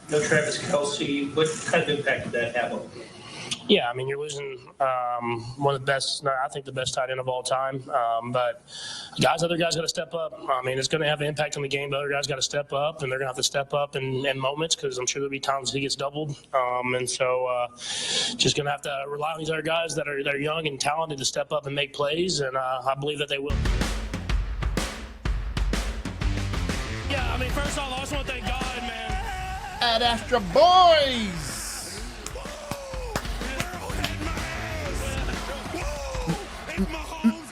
no Travis Kelce. What kind of impact did that have on you? Yeah, I mean, you're losing one of the best, I think the best tight end of all time. But other guys got to step up. I mean, it's going to have an impact on the game, but other guys got to step up, and they're going to have to step up in moments because I'm sure there'll be times he gets doubled. And so just going to have to rely on these other guys that are young and talented to step up and make plays, and I believe that they will. Yeah, I mean, first off, I just want to thank God, man. At Astra Boys.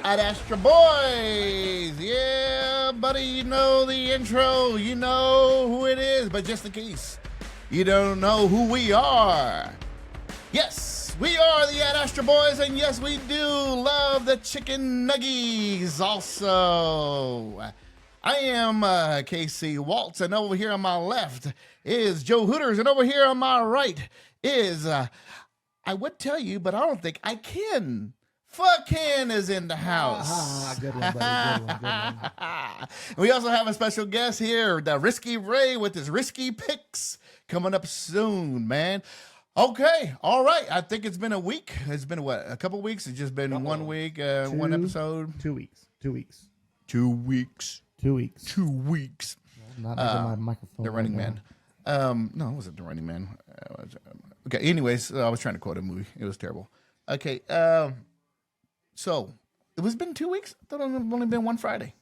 At Astra Boys. Yeah, buddy, you know the intro. You know who it is, but just in case you don't know who we are. Yes, we are the At Astra Boys, and yes, we do love the chicken nuggies also. I am KC Waltz, and over here on my left is Joe Hooters, and over here on my right is, I would tell you, but I don't think I can. Fuckin is in the house. Good one, buddy. Good one. We also have a special guest here, the Risky Ray with his risky picks coming up soon, man. Okay, all right. I think it's been a week. It's been what, a couple weeks? It's just been 1 week, one episode. 2 weeks. 2 weeks. 2 weeks. 2 weeks. 2 weeks. Not making my microphone. The Running Man. No, it wasn't The Running Man. Okay, anyways, I was trying to quote a movie. It was terrible. Okay, so it was been 2 weeks? I thought it had only been one Friday.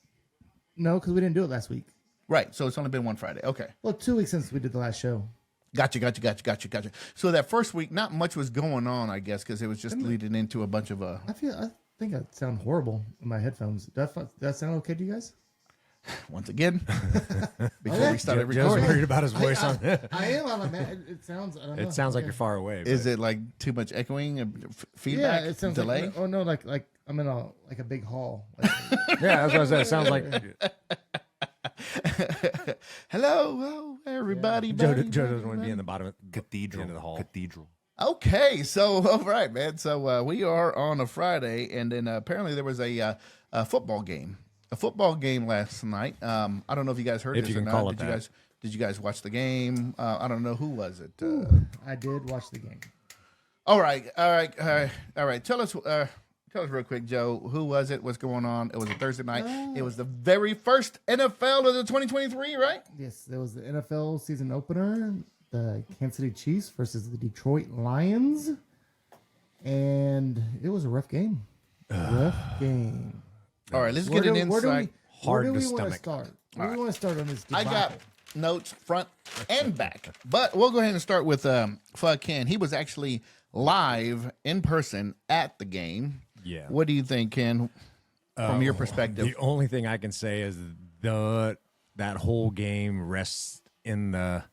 No, because we didn't do it last week. Right, so it's only been one Friday. Okay. Well, 2 weeks since we did the last show. Gotcha. So that first week, not much was going on, I guess, because it was just leading into a bunch of... I think I sound horrible in my headphones. Does that sound okay to you guys? Once again, before we started Joe's recording. worried about his voice on I am. I'm like, man, it sounds... I don't know. It sounds like you're far away. Is it like too much echoing, feedback, yeah, it sounds delay? Like, oh, no, like I'm in a big hall. Yeah, that's what I said. It sounds like... Hello, everybody. Joe doesn't want to be in the bottom of the end of the hall. Cathedral. Okay, so all right, man. So we are on a Friday, and then apparently there was a football game. A football game last night. I don't know if you guys heard If this you or can not. call it that. Did you guys watch the game? I don't know, who was it? I did watch the game. All right. Tell us real quick, Joe. Who was it? What's going on? It was a Thursday night. It was the very first NFL of the 2023, right? Yes, there was the NFL season opener, the Kansas City Chiefs versus the Detroit Lions, and it was a rough game. Rough game. All right, let's get an insight. Hard to Where do we stomach. want to start? Where do we want to start on this debacle? I got notes front and back, but we'll go ahead and start with Fuck Ken. He was actually live in person at the game. Yeah. What do you think, Ken, from your perspective? The only thing I can say is that whole game rests in the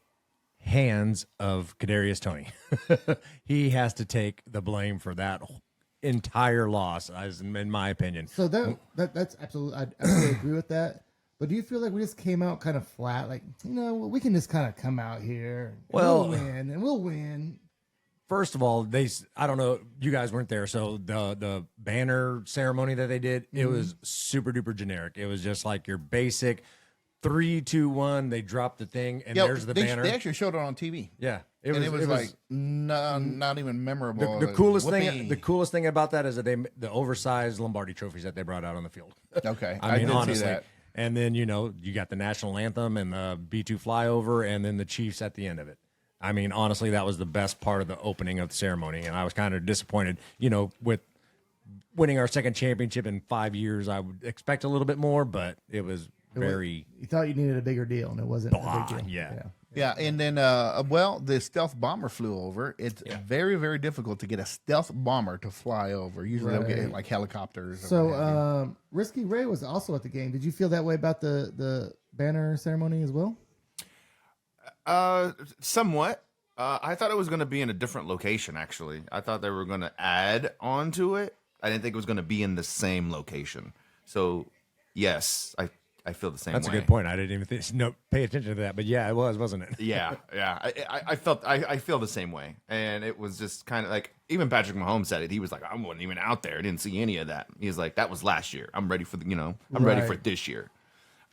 hands of Kadarius Toney. He has to take the blame for that entire loss, in my opinion. So that's absolutely, I absolutely agree with that. But do you feel like we just came out kind of flat? Like, we can just kind of come out here, we'll win. First of all, I don't know, you guys weren't there, so the banner ceremony that they did, it was super duper generic. It was just like your basic 3, 2, 1. They dropped the thing, and there's the banner. They actually showed it on TV. Yeah, it was like not even memorable. The coolest thing about that is that the oversized Lombardi trophies that they brought out on the field. Okay, I mean, did honestly. see that. And then you got the national anthem and the B2 flyover, and then the Chiefs at the end of it. I mean, honestly, that was the best part of the opening of the ceremony, and I was kind of disappointed. With winning our second championship in 5 years, I would expect a little bit more, but it was very. You thought you needed a bigger deal, and it wasn't a big deal. Yeah, and then, the stealth bomber flew over. It's very, very difficult to get a stealth bomber to fly over. Usually they'll get like helicopters. So, Risky Ray was also at the game. Did you feel that way about the banner ceremony as well? Somewhat. I thought it was going to be in a different location, actually. I thought they were going to add on to it. I didn't think it was going to be in the same location. So, yes, I feel the same way. That's a good point. I didn't even pay attention to that, but yeah, it was, wasn't it? Yeah. I feel the same way, and it was just kind of like, even Patrick Mahomes said it. He was like, I wasn't even out there. I didn't see any of that. He was like, that was last year. I'm ready for ready for this year.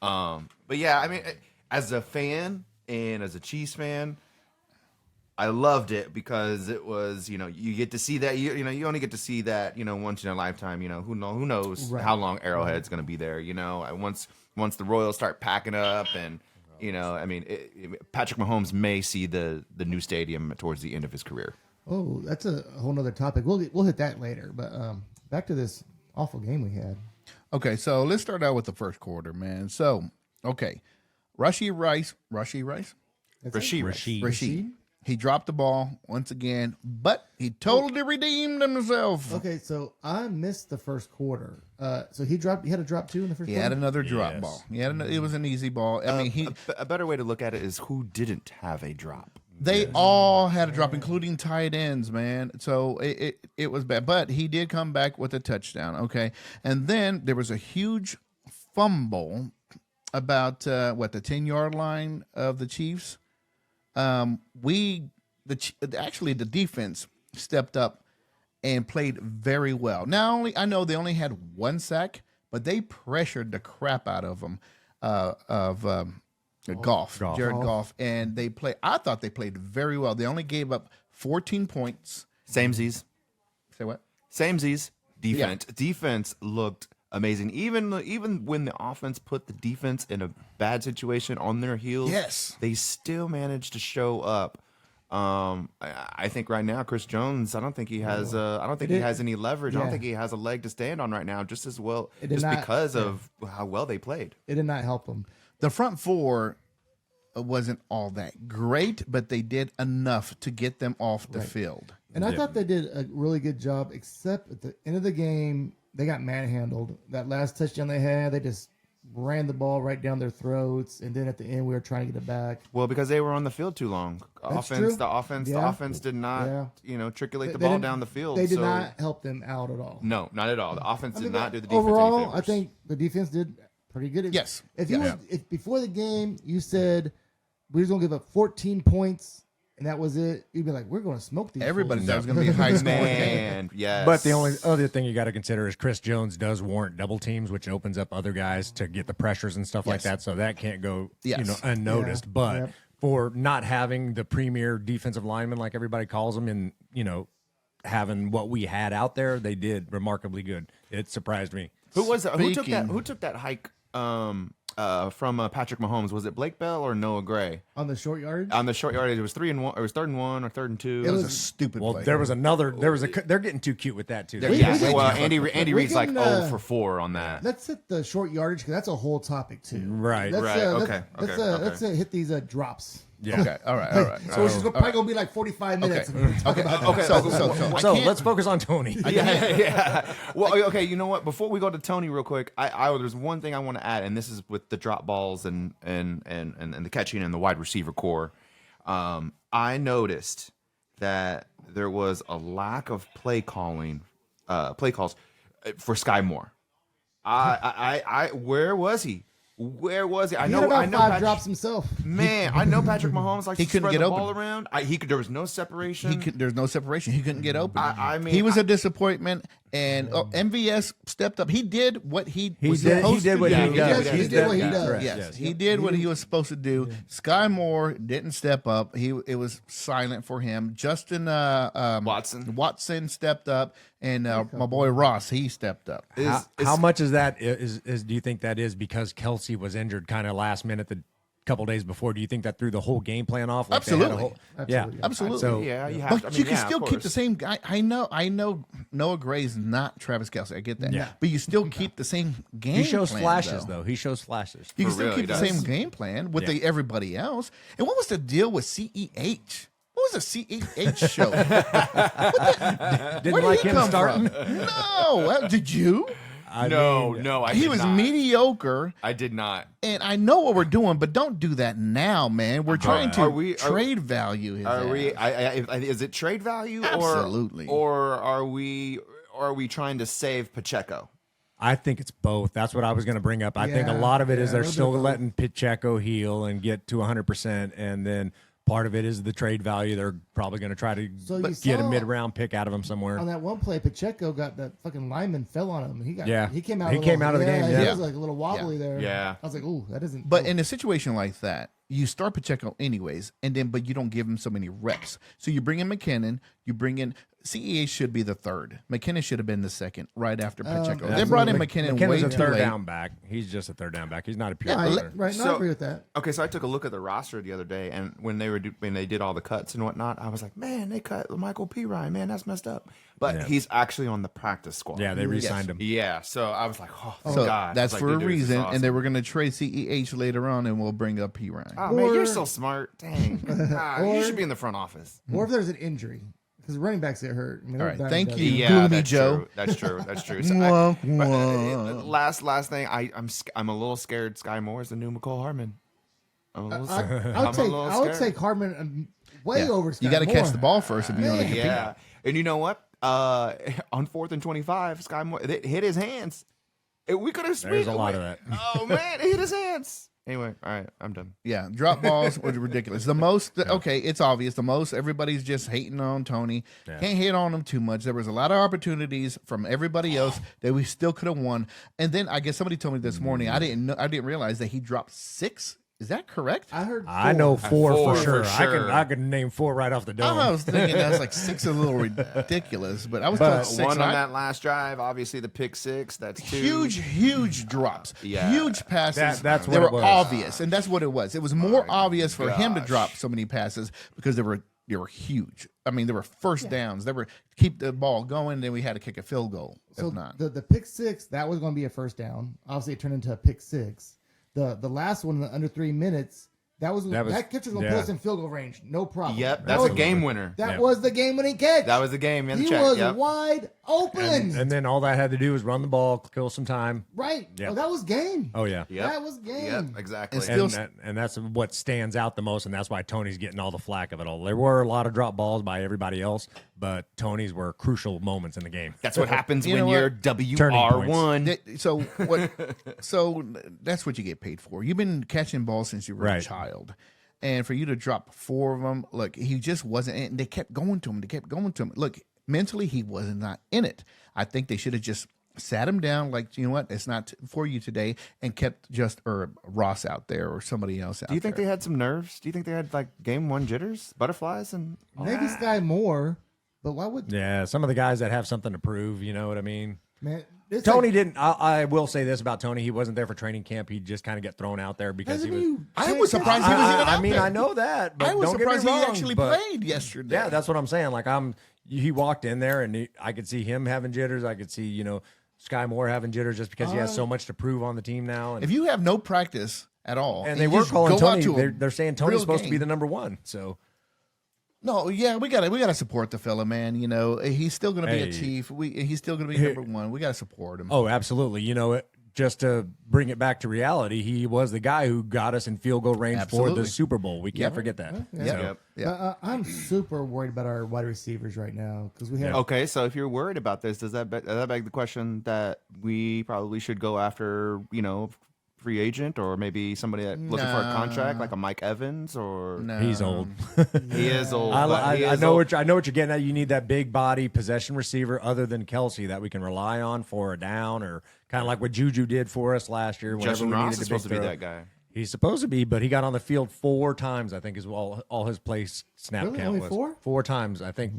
But yeah, I mean, as a fan and as a Chiefs fan, I loved it because it was, you get to see that, you only get to see that, once in a lifetime. Who knows Right. how long Arrowhead's going to be there. Once the Royals start packing up, and Patrick Mahomes may see the new stadium towards the end of his career. Oh, that's a whole nother topic. We'll hit that later. But back to this awful game we had. Okay, so let's start out with the first quarter, man. So, okay, Rashid Rice. He dropped the ball once again, but he totally redeemed himself. Okay, so I missed the first quarter. So he had a drop too in the first He quarter? had another drop ball. It was an easy ball. I mean, A better way to look at it is who didn't have a drop. They all had a drop, including tight ends, man. So it was bad. But he did come back with a touchdown, okay? And then there was a huge fumble about, the 10-yard line of the Chiefs. The defense stepped up and played very well. I know they only had one sack, but they pressured the crap out of them, Jared Goff, and I thought they played very well. They only gave up 14 points. Samesies. Say what? Samesies. Defense looked amazing. Even when the offense put the defense in a bad situation on their heels, yes, they still managed to show up. I think right now, Chris Jones, I don't think he has. I don't think he has any leverage. I don't think he has a leg to stand on right now. Just because of how well they played. It did not help him. The front four wasn't all that great, but they did enough to get them off the field. And I thought they did a really good job, except at the end of the game, they got manhandled. That last touchdown they had, they just ran the ball right down their throats, and then at the end we were trying to get it back. Well, because they were on the field too long. The offense did not, triculate the ball down the field. They did not help them out at all. No, not at all. The offense did not do the defense overall. any favors. I think the defense did pretty good. Yes. If before the game you said we're just gonna give up 14 points and that was it, you'd be like, we're going to smoke these. Everybody fools. thought it was going to be a high scoring game. Yes. But the only other thing you got to consider is Chris Jones does warrant double teams, which opens up other guys to get the pressures and stuff like that. So that can't go unnoticed. But for not having the premier defensive lineman, like everybody calls them, and having what we had out there, they did remarkably good. It surprised me. Who was that? Who took that hike? From Patrick Mahomes, was it Blake Bell or Noah Gray on the short yard? On the short yardage, it was 3-1. It was 3rd and 1 or 3rd and 2. It was a stupid play. There was another. They're getting too cute with that too. Well, Andy Reid's like 0 for 4 on that. Let's hit the short yardage because that's a whole topic too. Right. Let's hit these drops. Yeah. Okay. All right. So it's probably gonna be like 45 minutes. Okay. So let's focus on Tony. Yeah. Well, okay. You know what? Before we go to Tony, real quick, there's one thing I want to add, and this is with the drop balls and the catching and the wide receiver core. I noticed that there was a lack of play calls for Sky Moore. Where was he? Where was he? I know 5 drops himself. Man, I know Patrick Mahomes likes he to couldn't spread get the open. ball around. There was no separation. There's no separation. He couldn't get open. I mean, he was a disappointment, and MVS stepped up. He did what he was supposed to do. He did what he does. He did what he does. Yes, he did what he was supposed to do. Sky Moore didn't step up. It was silent for him. Justin Watson stepped up, and my boy Ross, he stepped up. How much is that? Do you think that is because Kelsey was injured kind of last minute the couple days before? Do you think that threw the whole game plan off? Like Absolutely. Absolutely. So, you have. But you can still keep the same guy. I know. Noah Gray's not Travis Kelce. I get that. Yeah. But you still keep the same game. He shows plan, flashes though. He shows flashes. You can For still real, keep the he same does. game plan with everybody else. And what was the deal with CEH? What was the CEH show? Didn't like him starting. No, did you? No, I He did was not. mediocre. I did not. And I know what we're doing, but don't do that now, man. We're trying to trade value his Are we? ass. Is it trade value? Absolutely. Or are we trying to save Pacheco? I think it's both. That's what I was going to bring up. I think a lot of it is they're still letting Pacheco heal and get to 100%, and then part of it is the trade value. They're probably going to try to get a mid-round pick out of him somewhere. On that one play, Pacheco got that fucking lineman fell on him. He came out. He came out of the game. He was like a little wobbly there. Yeah. I was like, ooh, that isn't. But in a situation like that, you start Pacheco anyways, but you don't give him so many reps. So you bring in McKinnon, you bring in CEH should be the third. McKinnon should have been the second, right after Pacheco. They brought in McKinnon way McKinnon's a too third late. down back. He's just a third down back. He's not a pure Yeah, runner. right. No, So- I agree with that. Okay, so I took a look at the roster the other day, and when they did all the cuts and whatnot, I was like, man, they cut Michael P. Ryan. Man, that's messed up. But Yeah. he's actually on the practice squad. Yeah, they re-signed him. Yeah, so I was like, oh, thank So God. that's I was for like, a dude, this is reason, awesome. and they were going to trade CEH later on, and we'll bring up P. Ryan. Oh, man, Or- you're so smart. Dang. You Or- should be in the front office. Or if there's an injury, because running backs get hurt. I mean, All they're right, dying thank to you. death. Yeah, Gloomy that's Joe. true. That's true. That's true. So Wah, but, wah. last thing, I'm a little scared. Sky Moore is the new McCole Hardman. I'm a little scared. I I'm a little I would scared. take Hardman way Yeah. over. You Scott got to catch Moore. the ball first if you want to compete. Yeah, and you know what? On 4th and 25, Sky Moore it hit his hands. We could have. There's a lot of that. Oh man, it hit his hands. Anyway, all right, I'm done. Yeah, drop balls was ridiculous. The most, okay, it's obvious. The most, everybody's just hating on Tony. Yeah. Can't hate on him too much. There was a lot of opportunities from everybody else that we still could have won. And then I guess somebody told me this morning. I didn't realize that he dropped 6. Is that correct? I heard. I know four Four for sure. for sure. I could name 4 right off the dome. I was thinking that was like 6 is a little ridiculous, but I was But told 6. One and on I- that last drive, obviously the pick 6. That's 2. huge drops, Yeah. huge passes. That's they what were it was. obvious, and that's what it was. It was more obvious for him to gosh. drop so many passes because they were huge. I mean, they were first downs. They were keep the ball going. Then we had to kick a field goal. So if not, the pick 6 that was going to be a first down. Obviously, it turned into a pick 6. The last one, the under 3 minutes. That catcher's gonna put yeah. us in field goal range, no problem. Yep, that's a game winner. That Yeah. was the game-winning catch. That was the game in the He check. was Yep. wide open. and then all that had to do was run the ball, kill some time. Right. Yeah. Oh, that was game. Oh yeah. Yep. That was game. Yep, exactly. And still- And that's what stands out the most, and that's why Tony's getting all the flack of it all. There were a lot of drop balls by everybody else, but Tony's were crucial moments in the game. That's what happens You when know what? you're WR1. so what? So that's what you get paid for. You've been catching balls since you were a Right. child. And for you to drop 4 of them, look, he just wasn't. And they kept going to him. They kept going to him. Look, mentally, he was not in it. I think they should have just sat him down, like, you know what, it's not for you today, and kept Ross out there or somebody else out there. Do you think they had some nerves? Do you think they had like game 1 jitters, butterflies, and Maybe Sky Moore, but why would Yeah, some of the guys that have something to prove, you know what I mean? man? It's Tony like, didn't. I will say this about Tony: he wasn't there for training camp. He just kind of get thrown out there because he doesn't was. you I change was that? surprised he was even I out mean, there. I know that, but I was don't get me surprised wrong, he actually but- played yesterday. Yeah, that's what I'm saying. Like he walked in there and I could see him having jitters. I could see Sky Moore having jitters just because he has so much to prove on the team now. And, If you have no practice at all, and they you were just calling go out Tony. to a They're saying Tony's real supposed to be game. the number 1. So No, yeah, we gotta support the fella, man. He's still gonna be a Hey. chief. He's still gonna be number 1. We gotta support him. oh, absolutely. Just to bring it back to reality, he was the guy who got us in field goal range for Absolutely. the Super Bowl. We can't Yep. forget that. Yeah. So, Yep. Yeah. I'm super worried about our wide receivers right now because we have. Okay, so if you're worried about this, does that beg the question that we probably should go after, free agent or maybe somebody that looking for a contract like a Mike Evans or No. he's old. he is old. I but he is know old. what you're getting at. You need that big body possession receiver other than Kelsey that we can rely on for a down, or kind of like what Juju did for us last year. Whenever Justin we Ross needed is a big supposed to be throw. that guy. He's supposed to be, but he got on the field 4 times. I think is all his play snap Really? count Only was 4? 4 times. I think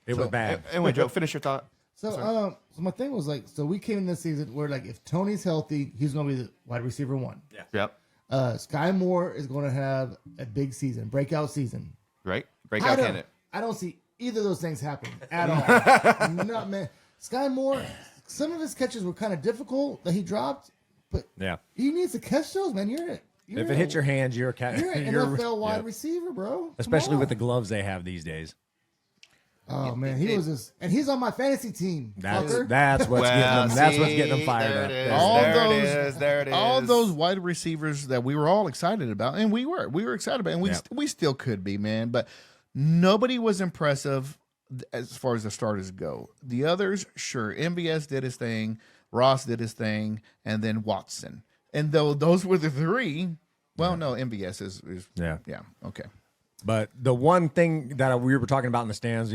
it was bad. Anyway, Joe, finish your thought. So my thing was like, so we came in this season where like if Tony's healthy, he's going to be the wide receiver 1. Yep. Sky Moore is going to have a big season, breakout season. Right? Breakout candidate. I don't see either of those things happening at all. No, man. Sky Moore, some of his catches were kind of difficult that he dropped, but Yeah. he needs to catch those, man. If it hits your hands, you're a cat. you're an NFL wide receiver, bro. Come Especially with on. the gloves they have these days. Oh man, he was just, and he's on my fantasy team. That's fucker. what's getting them. That's what's getting them fired there up. it is. All There those, it is. There it is. all those wide receivers that we were all excited about, and we were excited about, and we still could be, man. But nobody was impressive as far as the starters go. The others, sure, MVS did his thing, Ross did his thing, and then Watson. And though those were the 3, well, no, MVS is Yeah. okay. But the one thing that we were talking about in the stands,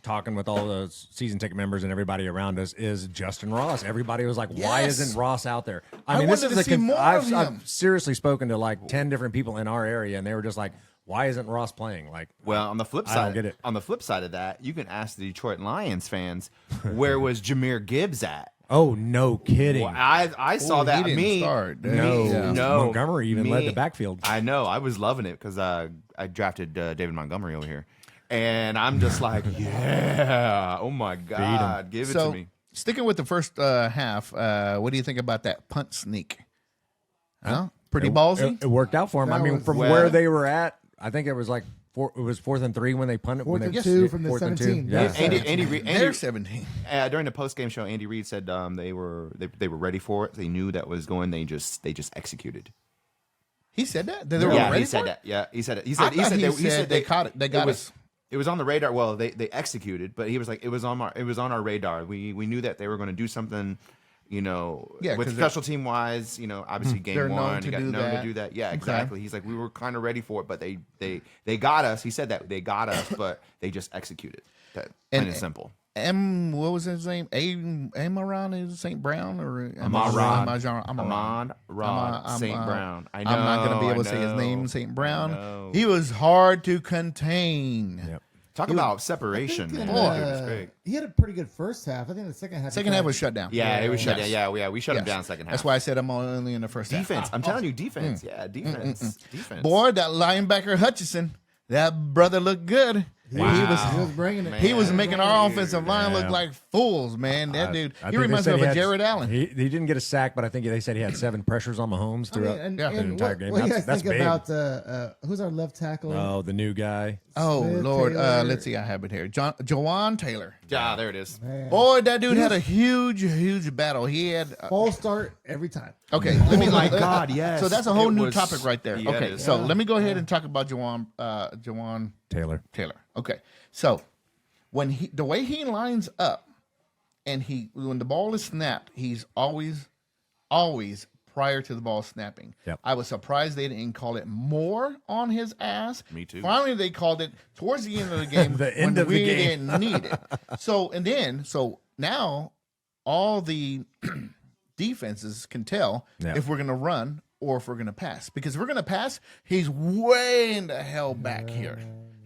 talking with all the season ticket members and everybody around us, is Justin Ross. Everybody was like, "Why Yes. isn't Ross out there?" I wanted to see more of him. I've seriously spoken to like 10 different people in our area, and they were just like, "Why isn't Ross playing?" Like, Well, on the flip I side, don't get it. On the flip side of that, you can ask the Detroit Lions fans, where was Jameer Gibbs at? oh, no kidding. Well, I saw that. He didn't Me, start. No, Yeah. no. Montgomery even led the backfield. I know. I was loving it because I drafted David Montgomery over here, and I'm just like, yeah, oh my god, give it So, to me. sticking with the first half, what do you think about that punt sneak? Huh? Pretty ballsy. It worked out for him. That I mean, was- from Well- where they were at, I think it was like it was 4th and 3 when they punted. Fourth when and they, 2 from the fourth and 17. two. Yeah. They're They're 17. During the post game show, Andy Reid said they were ready for it. They knew that was going. They just executed. He said that? They were Yeah, ready he said for it? that. Yeah, he said it. He I said thought he said they caught it. They got us. It was on the radar. Well, they executed, but he was like, it was on our radar. We knew that they were going to do something, Yeah, with 'cause special team wise, obviously They're game known one, to you got do known that. to do that. Yeah, Okay. exactly. He's like, we were kind of ready for it, but they got us. He said that they got us, but they just executed. That plain and simple. What was his name? Amaron is St. Brown or Amon Rod St. Brown. I know. I'm not going to be able to say his name, St. Brown. He was hard to contain. Yep. Talk about separation, man. Boy, It was great. he had a pretty good first half. I think the second half. Second half was shut down. Yeah, it was shut Yes. down. Yeah, we shut him Yes. down second half. That's why I said I'm only in the first half. defense. I'm telling you, defense. Yeah, defense. Defense. Boy, that linebacker Hutchinson, that brother looked good. He was bringing it. He was Man. making our offensive line look Yeah. like fools, man. That dude, I he think they reminds me said of he a had- Jared Allen. He didn't get a sack, but I think they said he had 7 pressures on Mahomes throughout the entire game. What do you guys That's think big. about who's our left tackle? Oh, the new guy. Oh, Smith, Lord. Taylor. Let's see. I have it here. Jawan Taylor. Yeah, there it is. Man. Boy, that dude had a huge battle. He had. False start every time. Okay, let me. Oh my God, yes. So that's a whole It new was- topic right there. yeah, it Okay, is. so let me go ahead and talk about Jawan Taylor. Taylor. Okay, so when the way he lines up, and when the ball is snapped, he's always prior to the ball snapping. Yep. I was surprised they didn't call it more on his ass. Me too. Finally, they called it towards the end of the game The when end of the we game. didn't need it. So now all the defenses can tell Yeah. if we're going to run or if we're going to pass. Because if we're going to pass, he's way in the hell back here.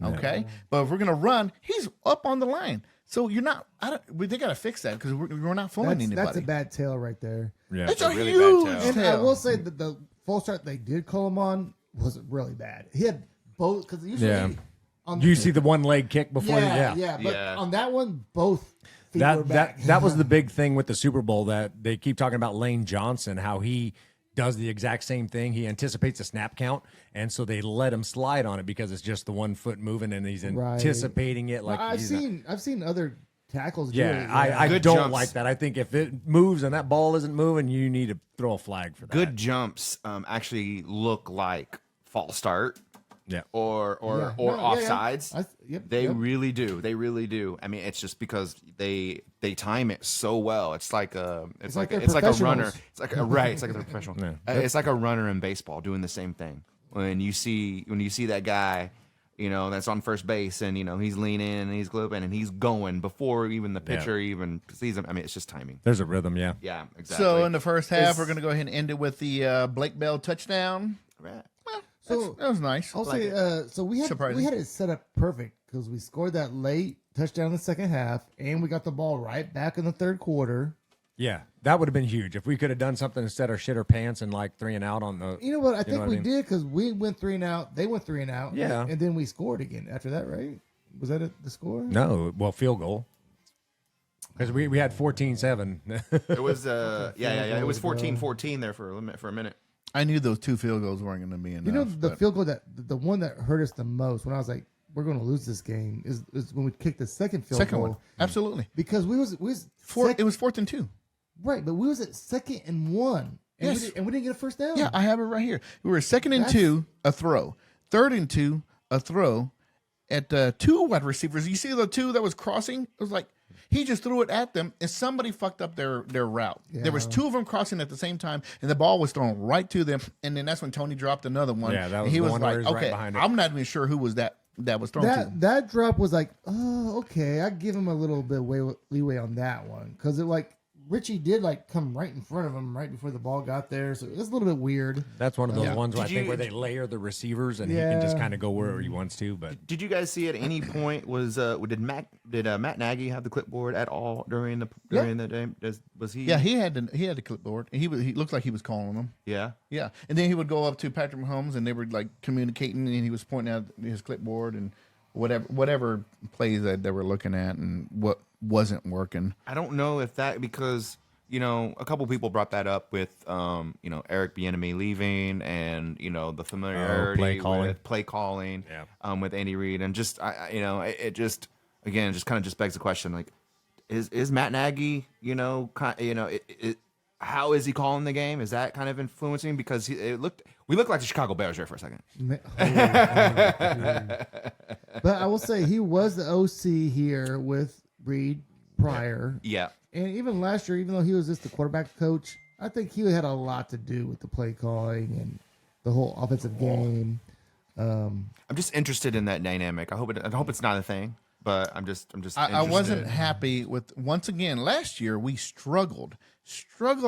Okay? But if we're going to run, he's up on the line. So you're not, they got to fix that because we're not fooling anybody. That's a bad tail right there. Yeah. It's a really huge bad tail. And I tail. will say that the false start they did call him on was really bad. He had both because usually Yeah. on You see the one leg kick before yeah, you, but Yeah. on that one both feet were That back. that was the big thing with the Super Bowl that they keep talking about Lane Johnson, how he does the exact same thing. He anticipates a snap count, and so they let him slide on it because it's just the 1 foot moving, and he's Right. anticipating it. Like I've he's not- seen other tackles. do yeah, it, I Good don't jumps. like that. I think if it moves and that ball isn't moving, you need to throw a flag for that. Good jumps actually look like false start Yeah. or Yeah. No, yeah, yeah. offsides. Yep, They yep. really do. They really do. I mean, it's just because they time it so well. It's like a runner. like they're It's like a runner. professionals. It's like right. It's like they're professional. Yeah. It's like a runner in baseball doing the same thing. When you see that guy, that's on first base and he's leaning and he's glooping and he's going before even the pitcher even sees him. I mean, it's just timing. There's a rhythm, yeah. Yeah, exactly. So in the first half, It's- we're going to go ahead and end it with the Blake Bell touchdown. Right. So That was nice. I'll say, so we Surprising. had it set up perfect because we scored that late touchdown in the second half, and we got the ball right back in the third quarter. Yeah, that would have been huge if we could have done something instead of shit our pants and like 3 and out on the. You know what? I know think what I we mean? did because we went 3 and out. They went 3 and out. Yeah. and then we scored again after that, right? Was that the score? No, well, field goal. Because we had 14-7. It was yeah. It was 14-14 there for a minute. I knew those 2 field goals weren't going to be enough. You know the but- field goal the one that hurt us the most when I was like, we're going to lose this game is when we kicked the second field second goal one. Absolutely. because we was It was 4th and 2. right, but we was at 2nd and 1, and, Yes. we didn't get a first down. Yeah, I have it right here. We were 2nd and That's- 2, a throw. 3rd and 2, a throw. At 2 wide receivers, you see the 2 that was crossing? It was like He just threw it at them, and somebody fucked up their route. There was 2 of them crossing at the same time, and the ball was thrown right to them. And then that's when Tony dropped another one. Yeah, that was and he the was one where like, he was right "Okay, behind it." I'm not even sure who was that was thrown to." That drop was like, oh, okay. I give him a little bit leeway on that one because it like Richie did like come right in front of him right before the ball got there, so it was a little bit weird. That's one of those ones where I Did think you- where they layer the receivers and he can just Yeah. kind of go wherever he wants to. But Did you guys see at any point did Matt Nagy have the clipboard at all during the game? Was he? Yeah, he had the clipboard. He looked like he was calling them. Yeah. Yeah, and then he would go up to Patrick Mahomes, and they were like communicating, and he was pointing out his clipboard and whatever plays that they were looking at and what wasn't working. I don't know if that because a couple people brought that up with Eric Bieniemy leaving and the familiarity with play calling with Andy Reid and just it just again just kind of just begs the question like is Matt Nagy how is he calling the game? Is that kind of influencing because we looked like the Chicago Bears there for a second. But I will say he was the OC here with Reed prior. Yeah. And even last year, even though he was just the quarterback coach, I think he had a lot to do with the play calling and the whole offensive game. I'm just interested in that dynamic. I hope it's not a thing, but I'm just. I wasn't happy with once again last year we struggled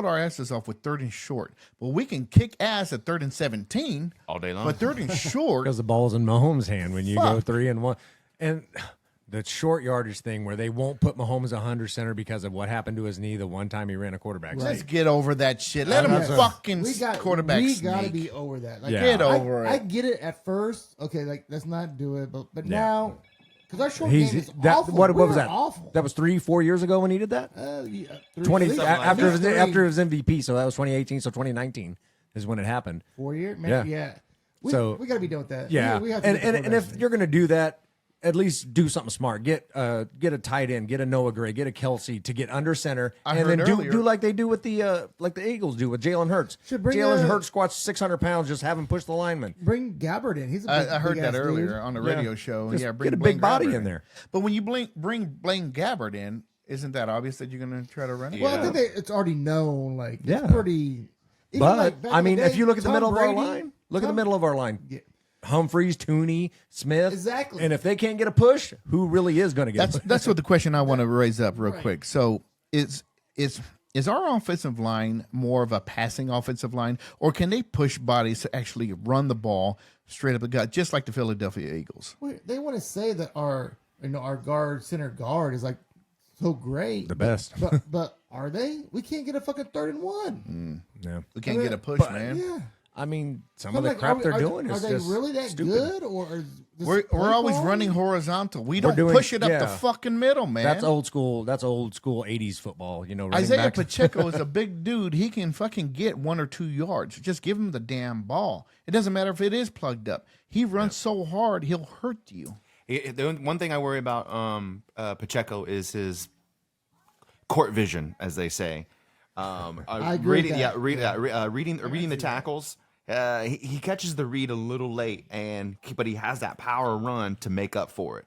our asses off with 3rd and short. But we can kick ass at 3rd and 17 all day long. But 3rd and short, because the ball's in Mahomes' hand when you go Fuck. 3-1, and the short yardage thing where they won't put Mahomes 100 center because of what happened to his knee the one time he ran a quarterback. let's sneak. get over that shit. Let him fucking quarterback We sneak. got to be over that. Like, Yeah. Get over I it. get it at first. Okay, like let's not do it, but now because our short He's game is that. awful. What was We're that? Awful. That was 3-4 years ago when he did that. Yeah, 20 3 after Three. after his MVP. So that was 2018. So 2019 is when it happened. 4 years, man. Yeah. We got to be done with that. Yeah, we have to and get the and quarterback if you're gonna do that, at least do something smart. Get a tight end, get a Noah Gray, get a Kelsey to get under center, I and heard then earlier- do like they do with the Eagles do with Jalen Hurts. Should bring Jalen a- Hurts squats 600 pounds. Just have him push the lineman. Bring Gabbard in. He's a big, I heard that big-ass earlier dude. on the Yeah. radio show. Just Yeah, bring get a Blaine big body Gabbert in there. But when you bring Blaine Gabbert in, isn't that obvious that you're going to try to run it? Well, I think it's already known. Like, Yeah. it's pretty. even But like back I in the mean, day, if you look at the Tom middle of our Brady- line, look at the Tom- middle of our line. Yeah. Humphreys, Tooney, Smith. Exactly. And if they can't get a push, who really is going to get a push? That's what the question I want to raise up real quick. So is our offensive line more of a passing offensive line, or can they push bodies to actually run the ball straight up the gut, just like the Philadelphia Eagles? Wait, they want to say that our center guard is like so great, The best. But are they? We can't get a fucking 3rd and 1. Yeah. We can't get a push, man. Yeah. I mean, some So of the like, crap are we- they're are- doing are is they just really that stupid. good, or is this We're play always calling? running horizontal. We don't doing- push it up the yeah. fucking middle, man. That's old school. That's old school 80s football. Running Isaiah back. Pacheco is a big dude. He can fucking get 1 or 2 yards. Just give him the damn ball. It doesn't matter if it is plugged up. He runs so hard, he'll hurt you. The one thing I worry about Pacheco is his court vision, as they say. I agree with that. Reading the tackles. He catches the read a little late, but he has that power run to make up for it.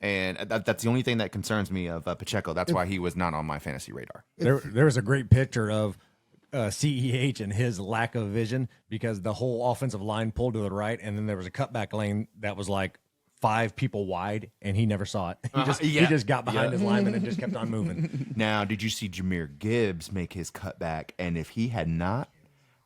And that's the only thing that concerns me of Pacheco. That's why he was not on my fantasy radar. There was a great picture of CEH and his lack of vision because the whole offensive line pulled to the right, and then there was a cutback lane that was like 5 people wide, and he never saw it. He just got behind his lineman and just kept on moving. Now, did you see Jahmyr Gibbs make his cutback? And if he had not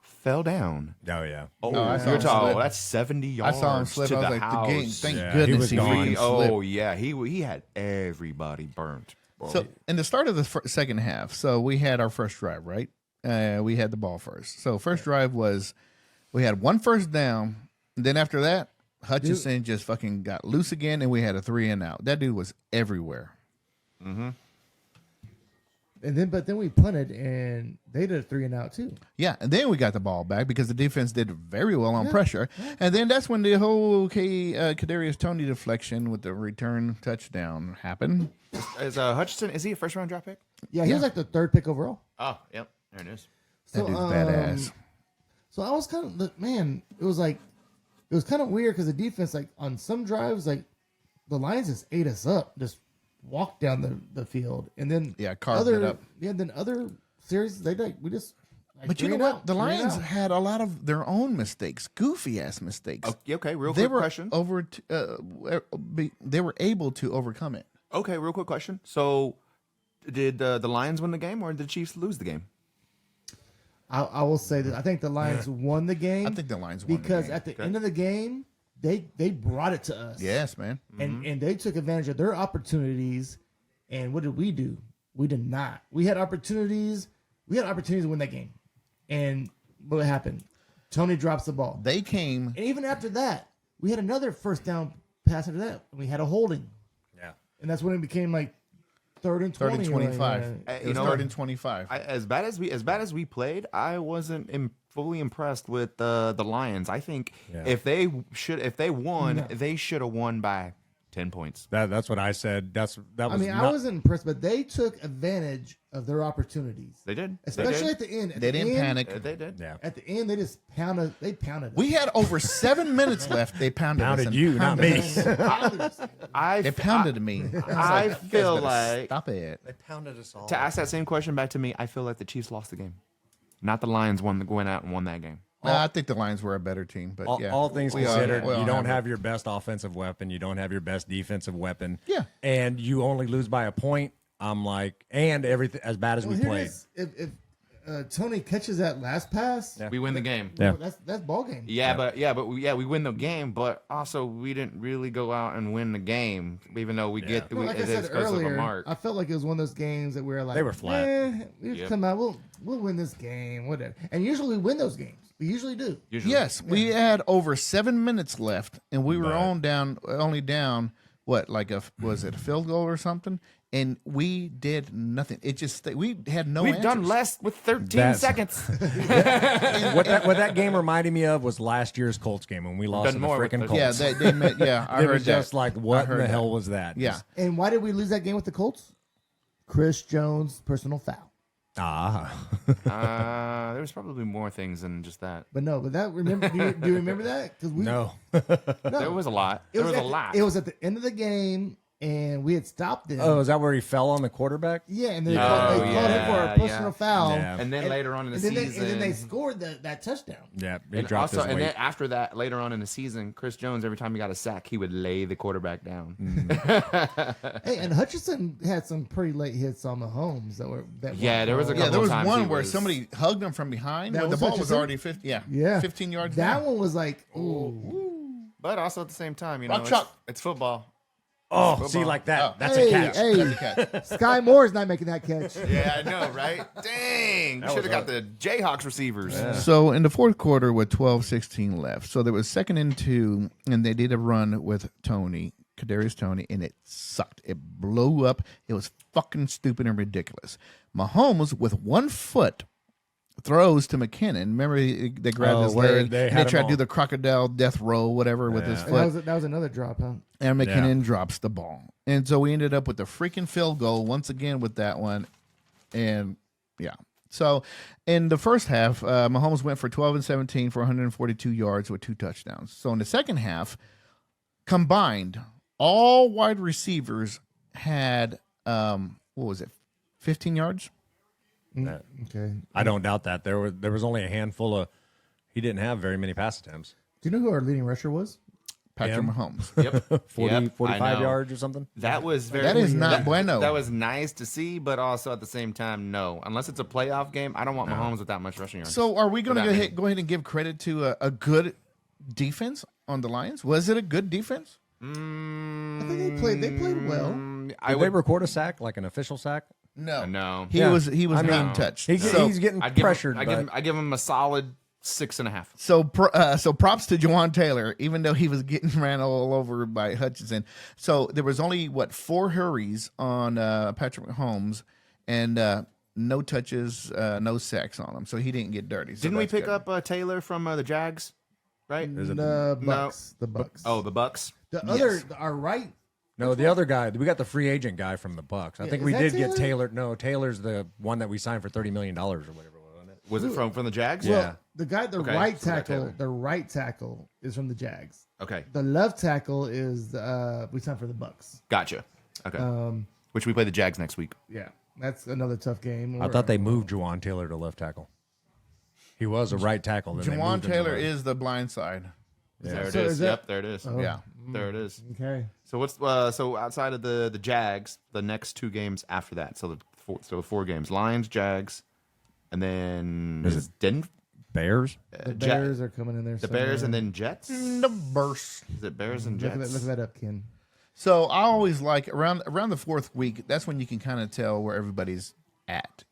fell down, Oh yeah. I saw you're him talking. slip. That's 70 I yards. saw him slip. To I was the like, house. the game. Thank Yeah, goodness he was he gone. fucking slipped. Oh yeah, he had everybody burnt. So in the start of the second half, so we had our first drive, right? We had the ball first. So first drive was we had 1 first down, and then after that, Hutchinson just fucking got loose again, and we had a 3 and out. That dude was everywhere. But then we punted, and they did a 3 and out too. Yeah, and then we got the ball back because the defense did very well on pressure, and then that's when the whole Kadarius Toney deflection with the return touchdown happened. Is Hutchinson? Is he a first round draft pick? Yeah, he was like the 3rd pick overall. Oh, yep, there it is. That So, dude's badass. So I was kind of man. It was kind of weird because the defense, like on some drives, like the Lions just ate us up, just walked down the field, and then carved it up. Yeah, then other series we just. Like, But you know three and what? out, The three and Lions out. had a lot of their own mistakes, goofy ass mistakes. Okay, real They quick were question. they were able to overcome it. Okay, real quick question. So, did the Lions win the game or did the Chiefs lose the game? I will say that I think the Lions won the game. I think the Lions won the because game. at the end of the game, they brought it to us. Yes, man. And they took advantage of their opportunities. And what did we do? We did not. We had opportunities. We had opportunities to win that game. And what happened? Tony drops the ball. They came. And even after that, we had another first down pass after that. We had a holding. Yeah. And that's when it became like 3rd and 20. 3rd and 25. You It was know 3rd and 25. As bad as we played, I wasn't fully impressed with the Lions. I think if they won, they should have won by 10 points. That's what I said. That was. I mean, I wasn't impressed, but they took advantage of their opportunities. They did, Especially at the end. They didn't panic. They did. Yeah. At the end, they just pounded. They pounded. We had over 7 minutes left. They pounded us. Pounded and you, not pounded me. us. They pounded me. I feel like Stop it. They pounded us all. to ask that same question back to me. I feel like the Chiefs lost the game, not the Lions went out and won that game. I think the Lions were a better team, but All things We all- considered, we all you don't have have your best offensive weapon. You don't have your best defensive weapon. Yeah. And you only lose by a point. I'm like, and everything as bad as we Here it played. is. If Tony catches that last pass, We win the game. Yeah. that's ball game. We win the game, but also we didn't really go out and win the game, even though we get Well, like I it said is because of a earlier, mark. I felt like it was one of those games that we were like, They were flat. We just Yep. come out, we'll win this game, whatever. And usually we win those games. We usually do. Usually. yes, we had over 7 minutes left, and we were only down what, like was it a field goal or something? And we did nothing. It just we had no. We've done answers. less with 13 That's- seconds. What that game reminded me of was last year's Colts game when we lost Done to the more with freaking the- Colts. Yeah, they met. Yeah, I it heard was just that. like, I what in heard the that. hell was that? Yeah. Just- And why did we lose that game with the Colts? Chris Jones personal foul. There was probably more things than just that. But that remember? Do you remember that? Because No. There was a lot. There was a lot. It was at the end of the game, and we had stopped them. Oh, is that where he fell on the quarterback? Yeah, and they called him for a personal foul. Yeah. And then later on in the and then season, and then they scored that touchdown. Yeah, he and dropped also, his and weight. then after that, later on in the season, Chris Jones, every time he got a sack, he would lay the quarterback down. Hey, and Hutchinson had some pretty late hits on the homes that were Yeah, there was a Yeah, couple there was times one he where was- somebody hugged him from behind. That When the was ball was Hutchinson? already 50. Yeah, 15 yards. That down. one was like, ooh. But also at the same time, you know, Rock it's, chalk. it's football. Oh, see, like that. Oh. That's Hey, a catch. hey, Sky Moore's not making that catch. Yeah, I know, right? Dang, should have got the Jayhawks receivers. So in the fourth quarter with 12:16 left, so there was 2nd and 2, and they did a run with Kadarius Toney, and it sucked. It blew up. It was fucking stupid and ridiculous. Mahomes with 1 foot throws to McKinnon. Remember, they grabbed his where leg, they and had they tried him to do all- the crocodile death roll, whatever, with his And foot. that was another drop, huh? And McKinnon drops the ball. And so we ended up with a freaking field goal once again with that one. And yeah. So in the first half, Mahomes went for 12 and 17 for 142 yards with 2 touchdowns. So in the second half, combined, all wide receivers had, 15 yards? Okay. I don't doubt that. There was only a handful of. He didn't have very many pass attempts. Do you know who our leading rusher was? Patrick Him. Mahomes. Yep. 40, Yep, I 45 know. yards or something. That was very. That is not bueno. That was nice to see, but also at the same time, no. Unless it's a playoff game, I don't want Mahomes with that much rushing yards. So are we going to For that go ahead and give credit to a good defense on the Lions? Was it a good defense? I think they played well. I Did they would. record a sack, like an official sack? No. No. He Yeah. was I mean, not touched. He's getting I'd give pressured. him, I give him a solid 6.5. So props to Jawan Taylor, even though he was getting ran all over by Hutchinson. So there was only 4 hurries on Patrick Mahomes, and no touches, no sacks on him. So he didn't get dirty. So Didn't we that's pick good. up Taylor from the Jags? Right? The Bucks. The Bucks. Oh, the Bucks. Our right. No, the other guy. We got the free agent guy from the Bucks. I think is we that did get Taylor? Taylor. No, Taylor's the one that we signed for $30 million or whatever, wasn't it? Was it from the Jags? Yeah. Well, the guy, Okay, right so we got tackle, Taylor. the right tackle is from the Jags. Okay. The left tackle is we signed for the Bucks. Gotcha. Okay. which we play the Jags next week. Yeah, that's another tough game. I thought they moved Juwan Taylor to left tackle. He was a right tackle. Then they Jawan moved him to Taylor left. is the blind side. There it So is. is that- Yep, there it is. Yeah. There it is. Okay. So what's so outside of the Jags, the next 2 games after that? So the 4 games: Lions, Jags, and then Is Denver? Bears. The Bears are coming in there. The Bears and then Jets. The burst. Is it Bears and look, Jets? look that up, Ken. So I always like around the 4th week. That's when you can kind of tell where everybody's at.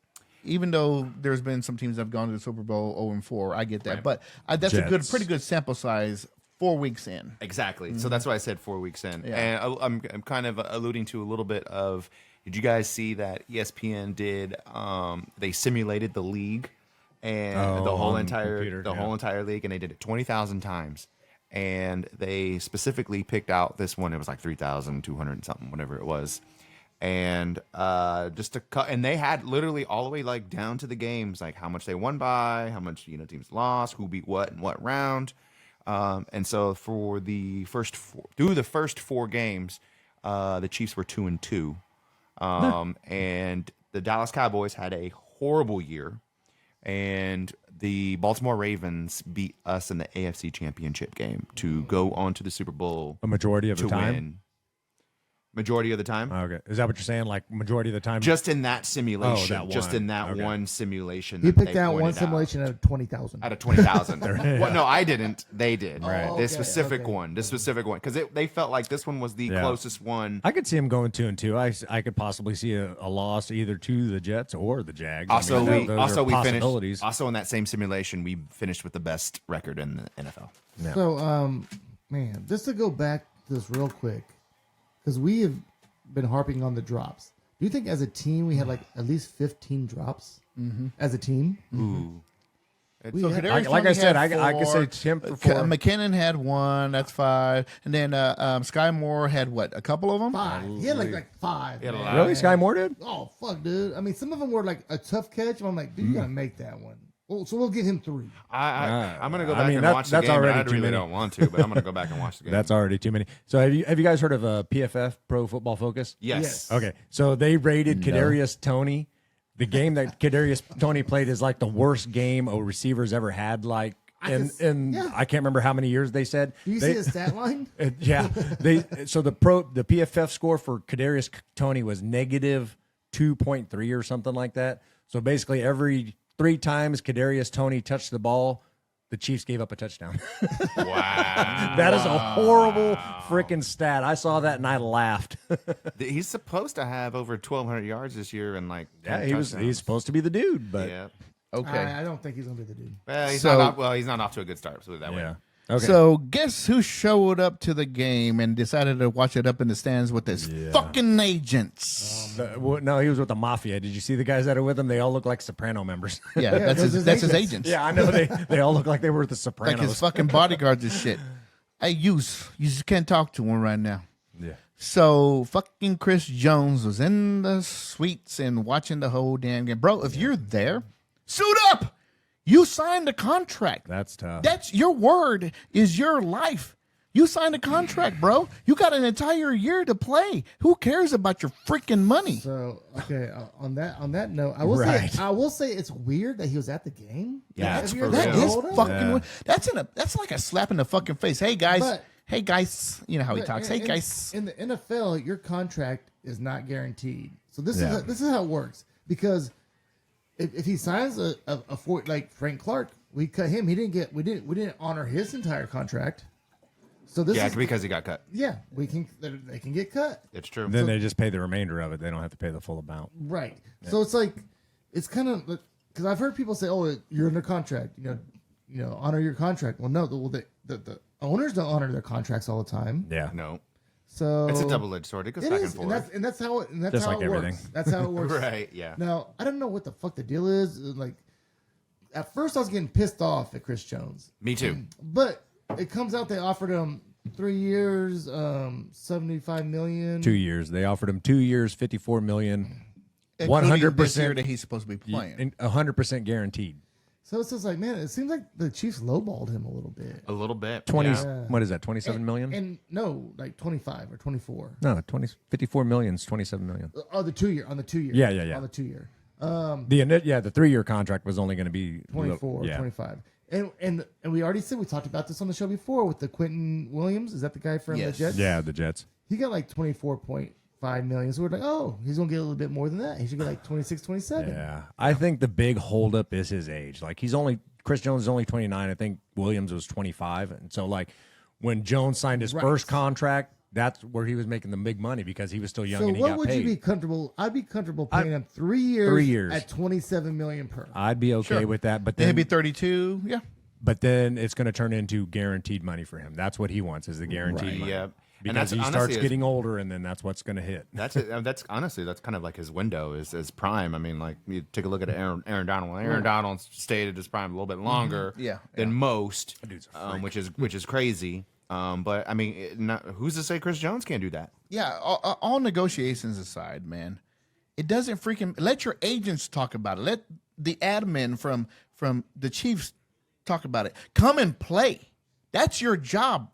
Even though there's been some teams that have gone to the Super Bowl 0-4, I get that. Right. But that's Jets. pretty good sample size 4 weeks in. Exactly. So that's why I said 4 weeks in. Yeah. And I'm kind of alluding to a little bit of. Did you guys see that ESPN did? They simulated the league and the whole on entire computer, whole entire league, and they did it 20,000 times. And they specifically picked out this one. It was like 3,200 and something, whatever it was. And just to cut, and they had literally all the way like down to the games, like how much they won by, how much teams lost, who beat what in what round. And so for the first 4 games, the Chiefs were 2-2, and the Dallas Cowboys had a horrible year, and the Baltimore Ravens beat us in the AFC Championship game to go on to the Super Bowl A majority of to the time. win. Majority of the time. Okay, is that what you're saying? Like majority of the time? Just in that simulation. that Just one. in that Okay. one simulation. He that picked they out one pointed simulation out of 20,000. out of 20,000. Well, no, I didn't. They did. Right. This okay, specific okay. one. This specific one. Because they felt like this one was the Yeah. closest one. I could see him going 2-2. I could possibly see a loss either to the Jets or the Jags. Also, those are we possibilities. finished. Also, in that same simulation, we finished with the best record in the NFL. So, man, just to go back to this real quick, because we have been harping on the drops. Do you think as a team we had like at least 15 drops as a team? Ooh. So had- Kadarius like I Toney said, had I could say 4. Tim for 4. McKinnon had 1. That's 5. And then Sky Moore had what? A couple of them. 5. He had like 5. had a man. lot. Really, Sky Moore did? Oh fuck, dude. I mean, some of them were like a tough catch. And I'm like, dude, you gotta make that one. Well, so we'll give him 3. I'm going to go I back mean, and watch the that's game. But already I too really many. don't want to, but I'm going to go back and watch the game. That's already too many. So have you guys heard of PFF, Pro Football Focus? yes. Yes. Okay, so they rated Kadarius Toney. The game that Kadarius Toney played is like the worst game a receiver's ever had. Like, yeah. I can't remember how many years they said. Do you see his stat line? Yeah, so the PFF score for Kadarius Toney was negative 2.3 or something like that. So basically, every 3 times Kadarius Toney touched the ball, the Chiefs gave up a touchdown. Wow. That is a horrible freaking stat. I saw that and I laughed. He's supposed to have over 1,200 yards this year and like 10 he's touchdowns. supposed to be the dude, but Yeah. Okay. I don't think he's gonna be the dude. Well, he's So- not off to a good start. So that way. yeah. Okay. So guess who showed up to the game and decided to watch it up in the stands with his fucking agents? No, he was with the mafia. Did you see the guys that are with him? They all look like Soprano members. Yeah, those are that's his agents. agents. Yeah, I know. They all look like they were the Sopranos. Like his fucking bodyguards and shit. Hey, you just can't talk to him right now. Yeah. So fucking Chris Jones was in the suites and watching the whole damn game. Bro, if you're there, suit up. You signed a contract. That's tough. That's your word is your life. You signed a contract, bro. You got an entire year to play. Who cares about your freaking money? So okay, on that note, I will say it's weird that he was at the game. Yeah, If it's you're for That that real. is old, fucking. That's like a slap in the fucking face. Hey guys, But- hey guys. You know how he but talks. Hey in- guys. In the NFL, your contract is not guaranteed. So this Yeah. is how it works. Because if he signs a like Frank Clark, we cut him. We didn't honor his entire contract. So this Yeah, is because he got cut. yeah, they can get cut. It's true. Then they just pay the remainder of it. They don't have to pay the full amount. Right. So it's like it's kind of because I've heard people say, "Oh, you're under contract. You know, honor your contract." Well, no, the owners don't honor their contracts all the time. Yeah. No. So It's a double-edged sword. It goes It back is, and forth. and that's how it. And that's Just how like it everything. works. That's how it works. Right, yeah. Now I don't know what the fuck the deal is. Like, at first I was getting pissed off at Chris Jones, Me too. but it comes out they offered him 3 years, $75 million. 2 years. They offered him 2 years, $54 million, Including this 100% year that he's supposed to be playing. and 100% guaranteed. So it's just like, man, it seems like the Chiefs lowballed him a little bit. A little bit. 20. Yeah. What is that? 27 million? And no, like 25 or 24. No, 54 million is 27 million. Oh, the 2 year on the 2 year. Yeah. On the 2 year. The 3-year contract was only going to be 24, yeah. 25. And we already said, we talked about this on the show before with the Quentin Williams. Is that the guy from the Jets? Yeah, the Jets. He got like 24.5 million. So we're like, oh, he's going to get a little bit more than that. He should get like 26, 27. Yeah. I think the big holdup is his age. Like Chris Jones is only 29. I think Williams was 25. And so like when Jones signed his first contract, that's where he was making the big money because he was still young and he got paid. So what would you be comfortable? I'd be comfortable paying him 3 years, at 27 million per. I'd be okay with that. But Then then he'd be 32. Yeah. But then it's going to turn into guaranteed money for him. That's what he wants is the guaranteed money. Yeah. Because he starts getting older, and then that's what's going to hit. That's honestly that's kind of like his window is prime. I mean, like you take a look at Aaron Donald. Aaron Donald stayed at his prime a little bit longer than most, which is crazy. But I mean, who's to say Chris Jones can't do that? Yeah. All negotiations aside, man, it doesn't freaking let your agents talk about it. Let the admin from the Chiefs talk about it. Come and play. That's your job.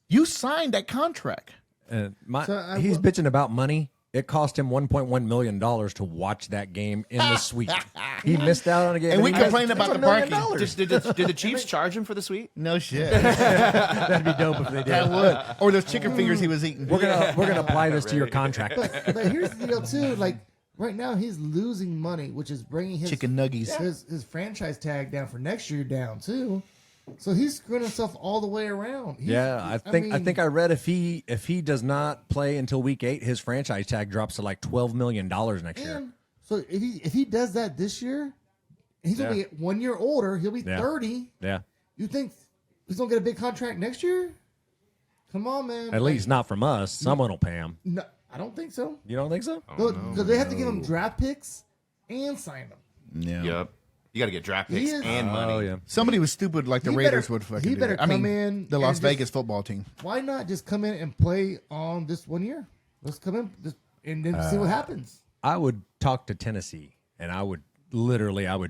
You signed that contract. He's bitching about money. It cost him $1.1 million to watch that game in the suite. He missed out on a game. And we complained about the parking. Did the Chiefs charge him for the suite? No shit. That'd be dope if they did. That would. Or those chicken fingers he was eating. We're gonna apply this to your contract. But here's the deal too. Like right now, he's losing money, which is bringing his chicken nuggies. His franchise tag down for next year down too. So he's screwing himself all the way around. I think I read if he does not play until week 8, his franchise tag drops to like $12 million next year. So if he does that this year, he's gonna be 1 year older. He'll be 30. Yeah. You think he's gonna get a big contract next year? Come on, man. At least not from us. Someone will pay him. No, I don't think so. You don't think so? Because they have to give him draft picks and sign them. Yeah. Yep. You got to get draft picks and money. Oh yeah. Somebody was stupid like the He Raiders better- would fucking he do. better I mean, come in the Las and Vegas football team. Why not just come in and play on this 1 year? Let's come in and then see what happens. I would talk to Tennessee, and I would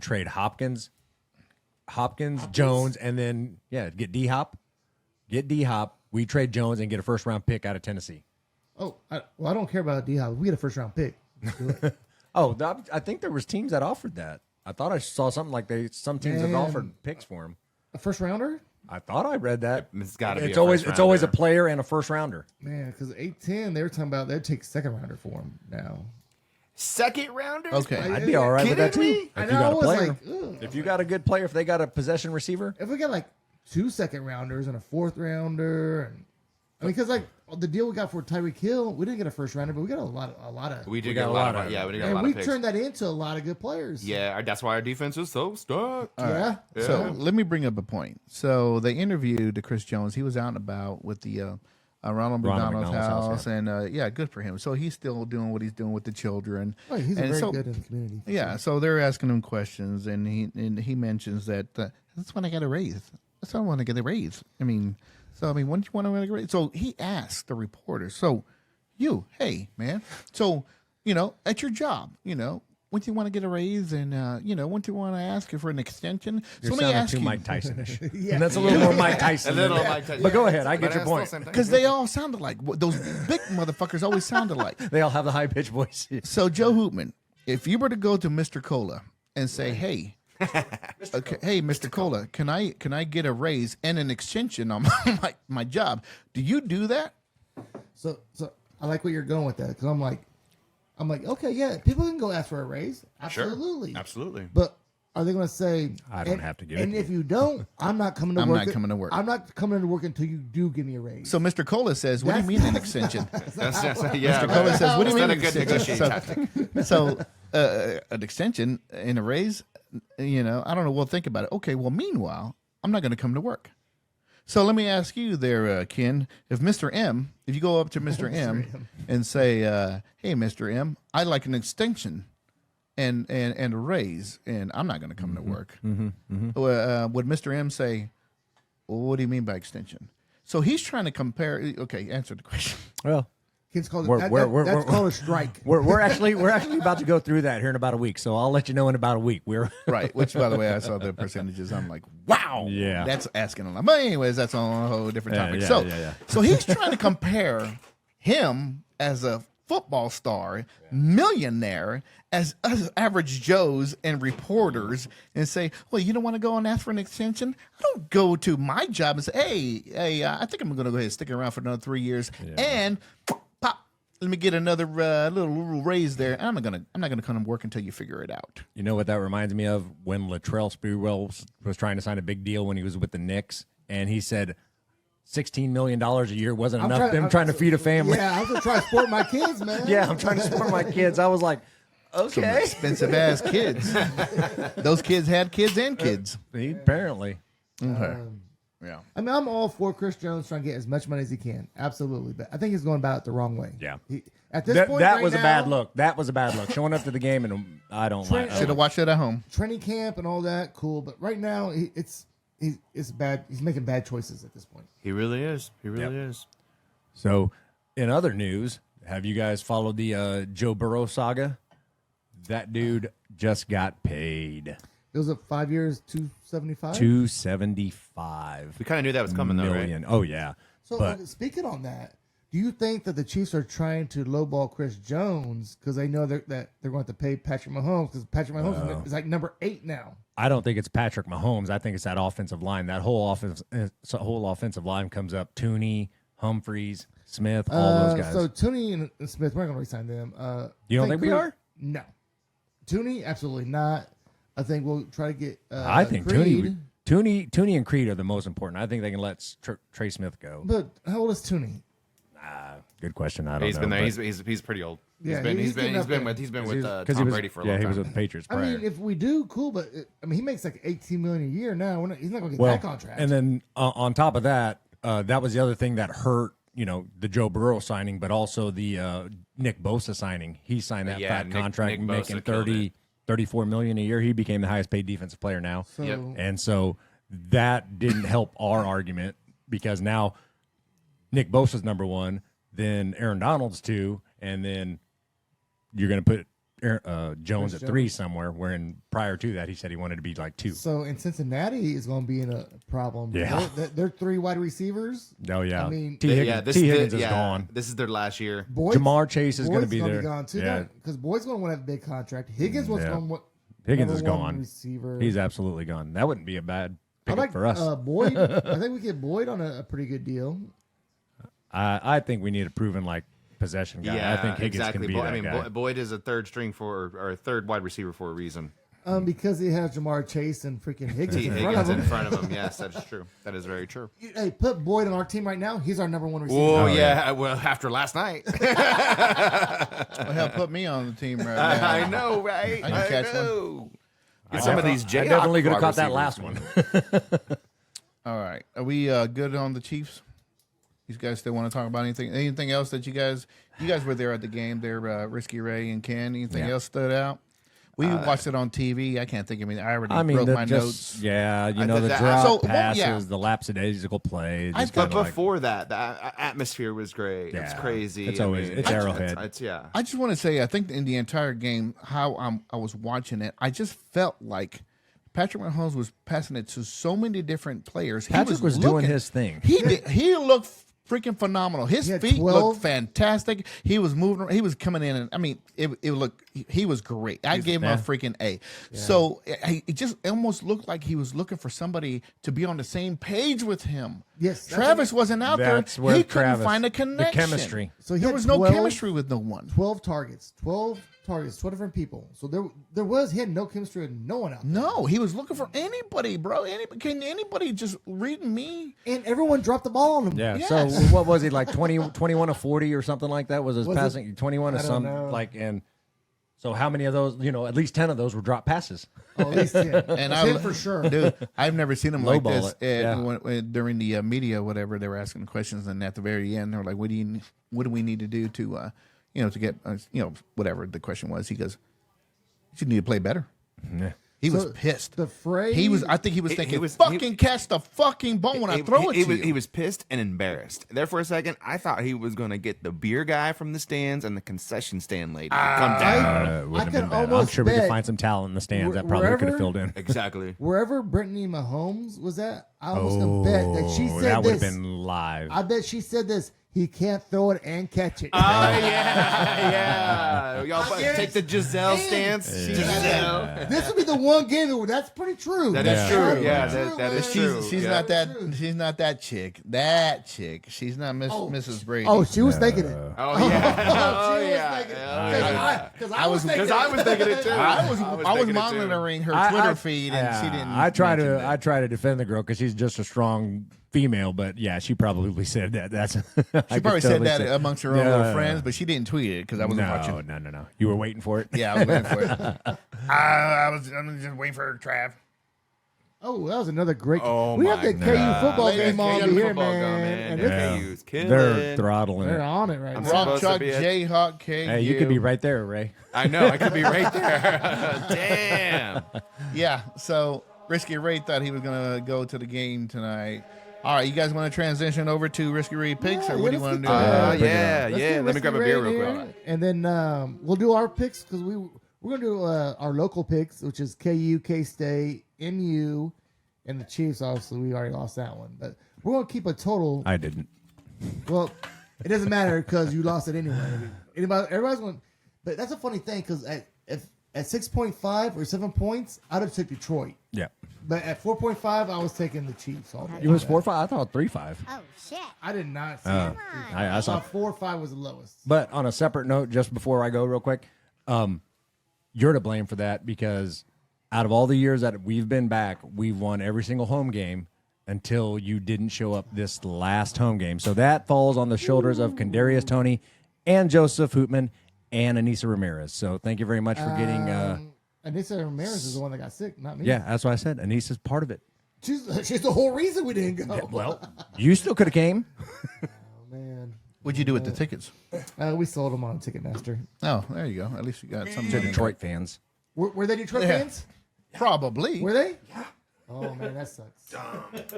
trade Hopkins, Jones, and then get D-Hop. We trade Jones and get a first round pick out of Tennessee. Oh, I don't care about D-Hop. We get a first round pick. Let's do it. I think there was teams that offered that. I thought I saw something like some teams have offered picks for him. A first rounder? I thought I read that. It's got to be. It's always a player and a first rounder. Man, because 8-10, they were talking about they'd take second rounder for him now. Second rounders? Okay. I'd be all right with that too. me? If you got a player, ugh. if you got a good player, if they got a possession receiver, If we got like 2 second rounders and a fourth rounder, and I mean, because like the deal we got for Tyreek Hill, we didn't get a first rounder, but we got a lot of. We did get a lot of. Yeah, we did get a and lot we of picks. turned that into a lot of good players. Yeah, that's why our defense is so stacked. Yeah. So let me bring up a point. So they interviewed Chris Jones. He was out and about with the Ronald McDonald's house, and good for him. So he's still doing what he's doing with the children. Oh, he's and very good in the community. Yeah, so they're asking him questions, and he mentions that that's when I got a raise. That's when I want to get a raise. I mean, when do you want to get a raise? So he asked the reporter, hey, man, so, at your job, when do you want to get a raise, and, when do you want to ask you for an extension? you're So let me sounding ask too you, Mike Tyson-ish. And that's a little more Mike Tyson. But go ahead, I get your point. because they all sounded like, those big motherfuckers always sounded like. They all have the high-pitched voice. So Joe Hoopman, if you were to go to Mr. Cola and say, hey, hey, Mr. Cola, can I get a raise and an extension on my job? Do you do that? So I like what you're going with that, because I'm like, okay, yeah, people can go ask for a raise, absolutely, Absolutely. But are they going to say I don't have to give it And to if you don't, I'm not coming to I'm work. not coming to work. I'm not coming to work until you do give me a raise. So Mr. Cola says, what do you mean an extension? Yeah. Mr. Cola says, what do you mean Not a an good extension? negotiating tactic. So an extension and a raise, I don't know. We'll think about it. Okay, well, meanwhile, I'm not going to come to work. So let me ask you there, Ken, if you go up to Mr. M and say, hey, Mr. M, I'd like an extension and a raise, and I'm not going to come to work. Would Mr. M say, well, what do you mean by extension? So he's trying to compare. Okay, answer the question. Well, Kids call it We're- that's called a strike. We're actually about to go through that here in about a week, so I'll let you know in about a week. We're Right. Which, by the way, I saw the percentages. I'm like, wow. Yeah. That's asking a lot. But anyways, that's on a whole different topic. Yeah. So he's trying to compare him as a football star, millionaire, as us average Joes and reporters, and say, well, you don't want to go and ask for an extension? I don't go to my job and say, hey, I think I'm going to go ahead and stick around for another 3 years, and pop, let me get another little raise there. I'm not gonna come and work until you figure it out. You know what that reminds me of? When Latrell Sprewell was trying to sign a big deal when he was with the Knicks, and he said $16 million a year wasn't enough for him trying to feed a family. Yeah, I'm gonna try to support my kids, man. Yeah, I'm trying to support my kids. I was like, Some okay. expensive ass kids. Those kids had kids and kids. Apparently. Okay. Yeah. I mean, I'm all for Chris Jones trying to get as much money as he can. Absolutely. But I think he's going about it the wrong way. Yeah. At this That point, that right was a now, bad look. That was a bad look. Showing up to the game, and I don't like Should have watched it at home. training camp and all that, cool. But right now, it's bad. He's making bad choices at this point. He really is. He really Yep. is. So, in other news, have you guys followed the Joe Burrow saga? That dude just got paid It was 5 years, 275. $275 We kind of knew that was coming, though, right? million. Oh yeah. So but speaking on that, do you think that the Chiefs are trying to lowball Chris Jones because they know that they're going to have to pay Patrick Mahomes because Patrick Mahomes is like number 8 now? I don't think it's Patrick Mahomes. I think it's that offensive line. That whole offensive line comes up. Tooney, Humphreys, Smith, all those guys. So Tooney and Smith, we're not going to resign them. You don't think we are? No. Tooney, absolutely not. I think we'll try to get. I think Creed. Tooney and Creed are the most important. I think they can let Trey Smith go. But how old is Tooney? Good question. I don't He's know. been there. but- He's pretty old. Yeah, he's getting up been there. with he Tom was, Brady for a yeah, long he time. was with the Patriots I prior. mean, if we do, cool. But he makes like $18 million a year now. He's not going to get well, that contract. and then on top of that, that was the other thing that hurt. The Joe Burrow signing, but also the Nick Bosa signing. He signed that Yeah, fat Nick contract, Bosa making killed it. $34 million a year. He became the highest paid defensive player now. So, Yep. And so that didn't help our argument because now Nick Bosa's number one, then Aaron Donald's 2, and then you're going to put Jones at 3 somewhere, wherein prior to that he said he wanted to be like 2. So in Cincinnati is going to be in a problem. Yeah. They're 3 wide receivers. Oh, yeah. I mean, T. Higgins is gone. This is their last year. Boyd's, Jamar Chase is going to be Boyd's there. gone too. Yeah. Because Boyd's going to want to have a big contract. Higgins was Yeah. going to Higgins is number one gone. Receiver. He's absolutely gone. That wouldn't be a bad I pickup like for us. Boyd. I think we get Boyd on a pretty good deal. I think we need a proven possession guy. Yeah, I think Higgins exactly. can be that I mean, guy. Boyd is a third string or a third wide receiver for a reason. Because he has Jamar Chase and freaking Higgins T. in front of Higgins in him. front of him. Yes, that is true. That is very true. Hey, put Boyd on our team right now. He's our number 1 receiver. Oh, yeah. yeah. Well, after last night. Well, hell, put me on the team right now. I know, right? I can catch one. know. Get some of these I Jayhawk definitely could have wide caught that receivers. last one. All right. Are we good on the Chiefs? You guys still want to talk about anything? Anything else that you guys were there at the game there, Risky Ray and Ken? Anything else stood out? We watched it on TV. I can't think of anything. I already broke my notes. Yeah, I the did that. drop So, well, passes, yeah. the lapsadaisical plays. I It's But kinda before that, the atmosphere was great. It's Yeah. crazy. It's always- it's Arrowhead. It's yeah. I just want to say, I think in the entire game, how I was watching it, I just felt like Patrick Mahomes was passing it to so many different players. Patrick was doing his thing. He did. He looked freaking phenomenal. His He had feet 12. looked fantastic. He was moving. He was coming in, and I mean, it looked. He was great. I gave him a freaking A. So it just almost looked like he was looking for somebody to be on the same page with him. Yes, that's Travis wasn't out That's there. where He couldn't Travis- find a the connection. chemistry. So he there had was no 12 chemistry with no one. 12 targets. 12 different people. So he had no chemistry with no one out there. No, he was looking for anybody, bro. Can anybody just read me? And everyone dropped the ball on him. Yeah. Yes. So what was he like 21 to 40 or something like that? Was his Was it? passing 21 to I don't some know. and so how many of those? At least 10 of those were drop passes. Oh, at least 10. And 10 for sure. dude. I've never seen him like Lowball this. it. Yeah. During the media, whatever, they were asking questions, and at the very end, they were like, "What do we need to do to, to get, whatever the question was?" He goes, "You need to play better." Yeah. He was So, pissed. The phrase. I think he was thinking, was- fucking catch the fucking ball when I throw it to you. He was pissed and embarrassed. There for a second, I thought he was going to get the beer guy from the stands and the concession stand lady to come down. Wouldn't I have can been bad. I'm almost sure we could bet find some talent in the stands that wh- probably could have wherever- filled in. Exactly. Wherever Brittany Mahomes was at, I almost gonna bet that she said that would have this. been live. I bet she said this. He can't throw it and catch it. Oh, yeah. Y'all take the Giselle stance. Giselle. This would be the one game where that's pretty true. That is true. That's Yeah, true, that is man. true. She's Yeah. not that. She's not that chick. That chick. She's not Mrs. Brady. Oh, she was thinking it. Oh, yeah. Oh, Oh, she yeah. was thinking it. Yeah. Because I was thinking Because I was thinking it, too. I was thinking it, too. monitoring her Twitter feed, and she didn't. I try mention to that. I try to defend the girl because she's just a strong female. But yeah, she probably said that. That's She probably said that amongst her own little friends, but she didn't tweet it because I wasn't watching. No. You were waiting for it. Yeah, I was waiting for it. I'm just waiting for Trav. Oh, that was another great. Oh, we have my the KU football Ladies, game on KU here, football man. going, man. And Yeah. it's- KU's killing They're it. throttling they're it. on it right I'm now. supposed Rock to Chalk be at- Jayhawk K. Hey, you could be right there, Ray. I know. I could be right there. Damn. Yeah. So Risky Ray thought he was gonna go to the game tonight. All right, you guys want to transition over to Risky Ray picks, or what do you want to do? let's get Yeah, Let's yeah. get Let me grab a Risky beer Ray real here, quick. and then we'll do our picks because we're gonna do our local picks, which is KU, K State, MU, and the Chiefs. Obviously, we already lost that one, but we're gonna keep a total. I didn't. Well, it doesn't matter because you lost it anyway. Everybody's going, but that's a funny thing because at 6.5 or 7 points, I'd have took Detroit. Yeah. But at 4.5, I was taking the Chiefs all day. It was 4-5. I thought 3-5. Oh, shit. I did not see Oh. it. I I saw. thought 4 or 5 was the lowest. But on a separate note, just before I go, real quick, you're to blame for that because out of all the years that we've been back, we've won every single home game until you didn't show up this last home game. So that falls on the shoulders of Kadarius Toney and Joseph Hootman and Anissa Ramirez. So thank you very much for getting. Anissa Ramirez is the one that got sick, not me. Yeah, that's why I said Anissa's part of it. She's the whole reason we didn't go. Well, you still could have came. Oh, man. What'd you do with the tickets? We sold them on Ticketmaster. Oh, there you go. At least you got some To Detroit fans. Were they Detroit Yeah. fans? Probably. Were they? Yeah. Oh, man, that sucks.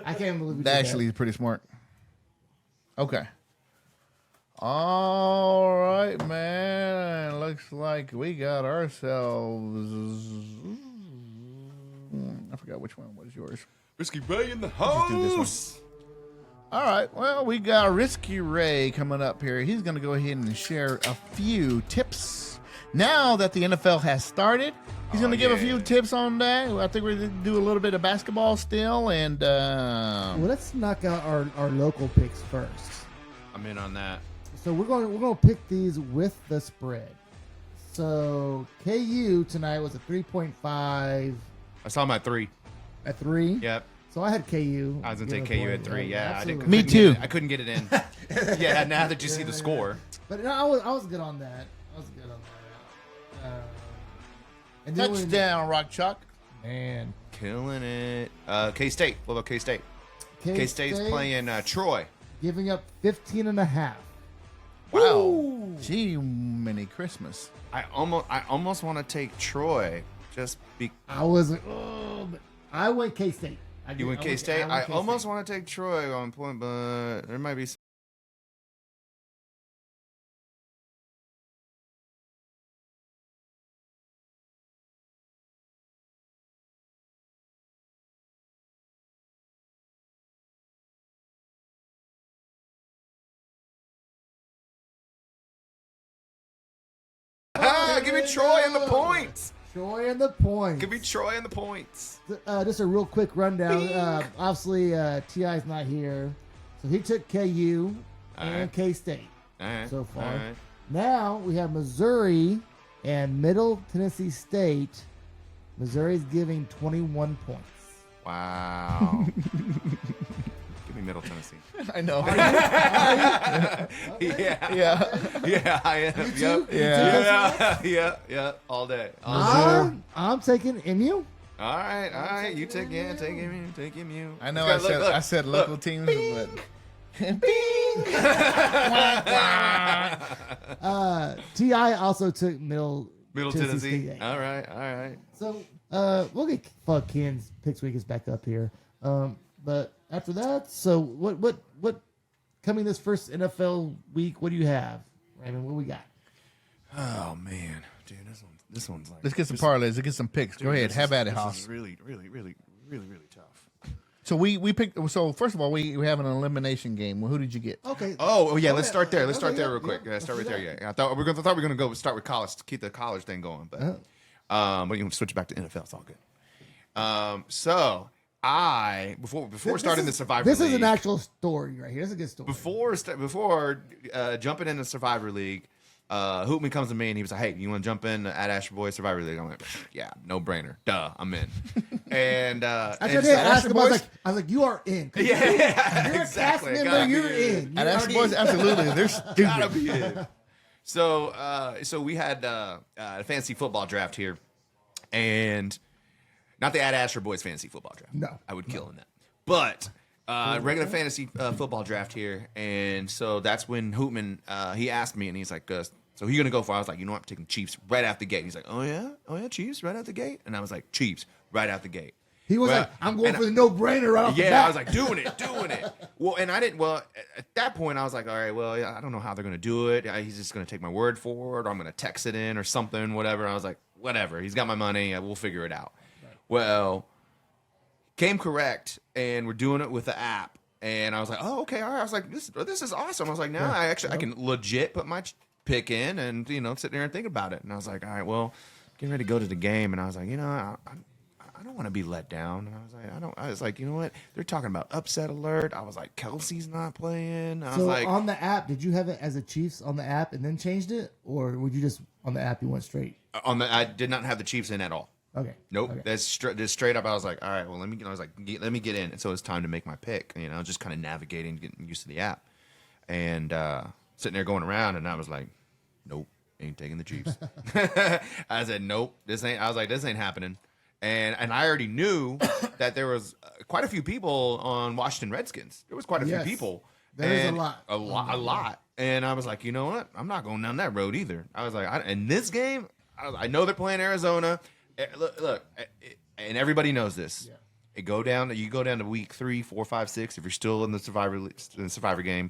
I can't believe we did That that. actually is pretty smart. Okay. All right, man. Looks like we got ourselves. I forgot which one was yours. Risky Ray in the Let's do this house. All right. Well, we got Risky Ray coming up here. He's going to go ahead and share a few tips. Now that the NFL has started, he's going to give a few tips on that. I think we're going to do a little bit of basketball still. And Well, let's knock out our local picks first. I'm in on that. So we're going to pick these with the spread. So KU tonight was a 3.5 I saw him at 3. at 3. Yep. So I had KU. I was going to Give take it KU away. at 3. Yeah. absolutely. Me couldn't too. get it- I couldn't get it in. Yeah, now that you see the score. But no, I was good on that. And then touchdown, Rock Chalk. Man, Killing it. K-State. What about K-State? K-State's playing Troy. giving up 15 and a half. Wow. Gee, many Christmas. I almost want to take Troy. Just be. I was like, oh, but I went K-State. You went K-State? I almost want to take Troy on point, but there might be. Give me Troy and the points. Troy and the points. Give me Troy and the points. Just a real quick rundown. Obviously, T.I.'s not here. So he took KU and right. K-State All right. so far. All right. Now we have Missouri and Middle Tennessee State. Missouri's giving 21 points. Wow. Give me Middle Tennessee. I know. Yeah. Yeah, I am. You too? Yep. You too, Yeah. Yeah. All day. I'm taking MU. All right. You take him. Take him. I know. Look, look, I said local teams, but T.I. also took Middle Middle Tennessee. State. All right. So We'll get fuck Ken's picks when he gets back up here. But after that, so what coming this first NFL week? What do you have, Raymond? What we got? Oh man, dude, this one's like. Let's get some parlays. Let's get some picks. Go ahead. Have at it, This Hoss. is really tough. So we picked. So first of all, we have an elimination game. Well, who did you get? Okay. Oh yeah, let's Okay, start there. Let's okay, start there yeah, real quick. yeah, Yeah, start right let's there. do Yeah, I thought we were gonna go start with college to keep the college thing going, but you can switch back to NFL. It's all good. So I before starting the Survivor This League, is an actual story right here. It's a good story. before jumping in the Survivor League, Hoopman comes to me and he was like, "Hey, you want to jump in at Astra Boys Survivor League?" I'm like, "Yeah, no brainer, duh, I'm in." And I and did ask him. I was like, "You are in." yeah, You're exactly. a cast Gotta member. be You're in. At You're Astra already Boys, in. absolutely. They're Gotta stupid. be in. So we had a fantasy football draft here, and not the Ad Astra Boys fantasy football draft. No. I would kill in that. But regular fantasy football draft here, and so that's when Hoopman he asked me, and he's like, "So who you gonna go for?" I was like, "You know what? I'm taking Chiefs right out the gate." And he's like, "Oh yeah, Chiefs right out the gate." And I was like, "Chiefs right out the gate." He was Well, like, "I'm going and for the no-brainer right off the yeah, bat." I was like, doing it. Well, and I didn't. Well, at that point, I was like, all right, well, I don't know how they're going to do it. He's just going to take my word for it, or I'm going to text it in or something, whatever. I was like, whatever. He's got my money. We'll figure it out. Right. Well, came correct, and we're doing it with the app. And I was like, oh, okay, all right. I was like, this is awesome. I was like, now I can legit put my pick in and, sit there and think about it. And I was like, all right, well, getting ready to go to the game. And I was like, I don't want to be let down. And I was like, you know what? They're talking about upset alert. I was like, Kelsey's not playing. I was So like, on the app, did you have it as a Chiefs on the app and then changed it, or would you just on the app you went straight? I did not have the Chiefs in at all. Okay. Nope. Okay. That's straight up. I was like, all right, well, let me get in. And so it's time to make my pick. Just kind of navigating, getting used to the app, and sitting there going around, and I was like, nope, ain't taking the Chiefs. I said, nope, this ain't. I was like, this ain't happening. And I already knew that there was quite a few people on Washington Redskins. There was quite a few people. There's And a lot. And I was like, you know what? I'm not going down that road either. I was like, in this game, I know they're playing Arizona. Look, and everybody knows this. Yeah. You go down to week 3, 4, 5, 6. If you're still in the Survivor game,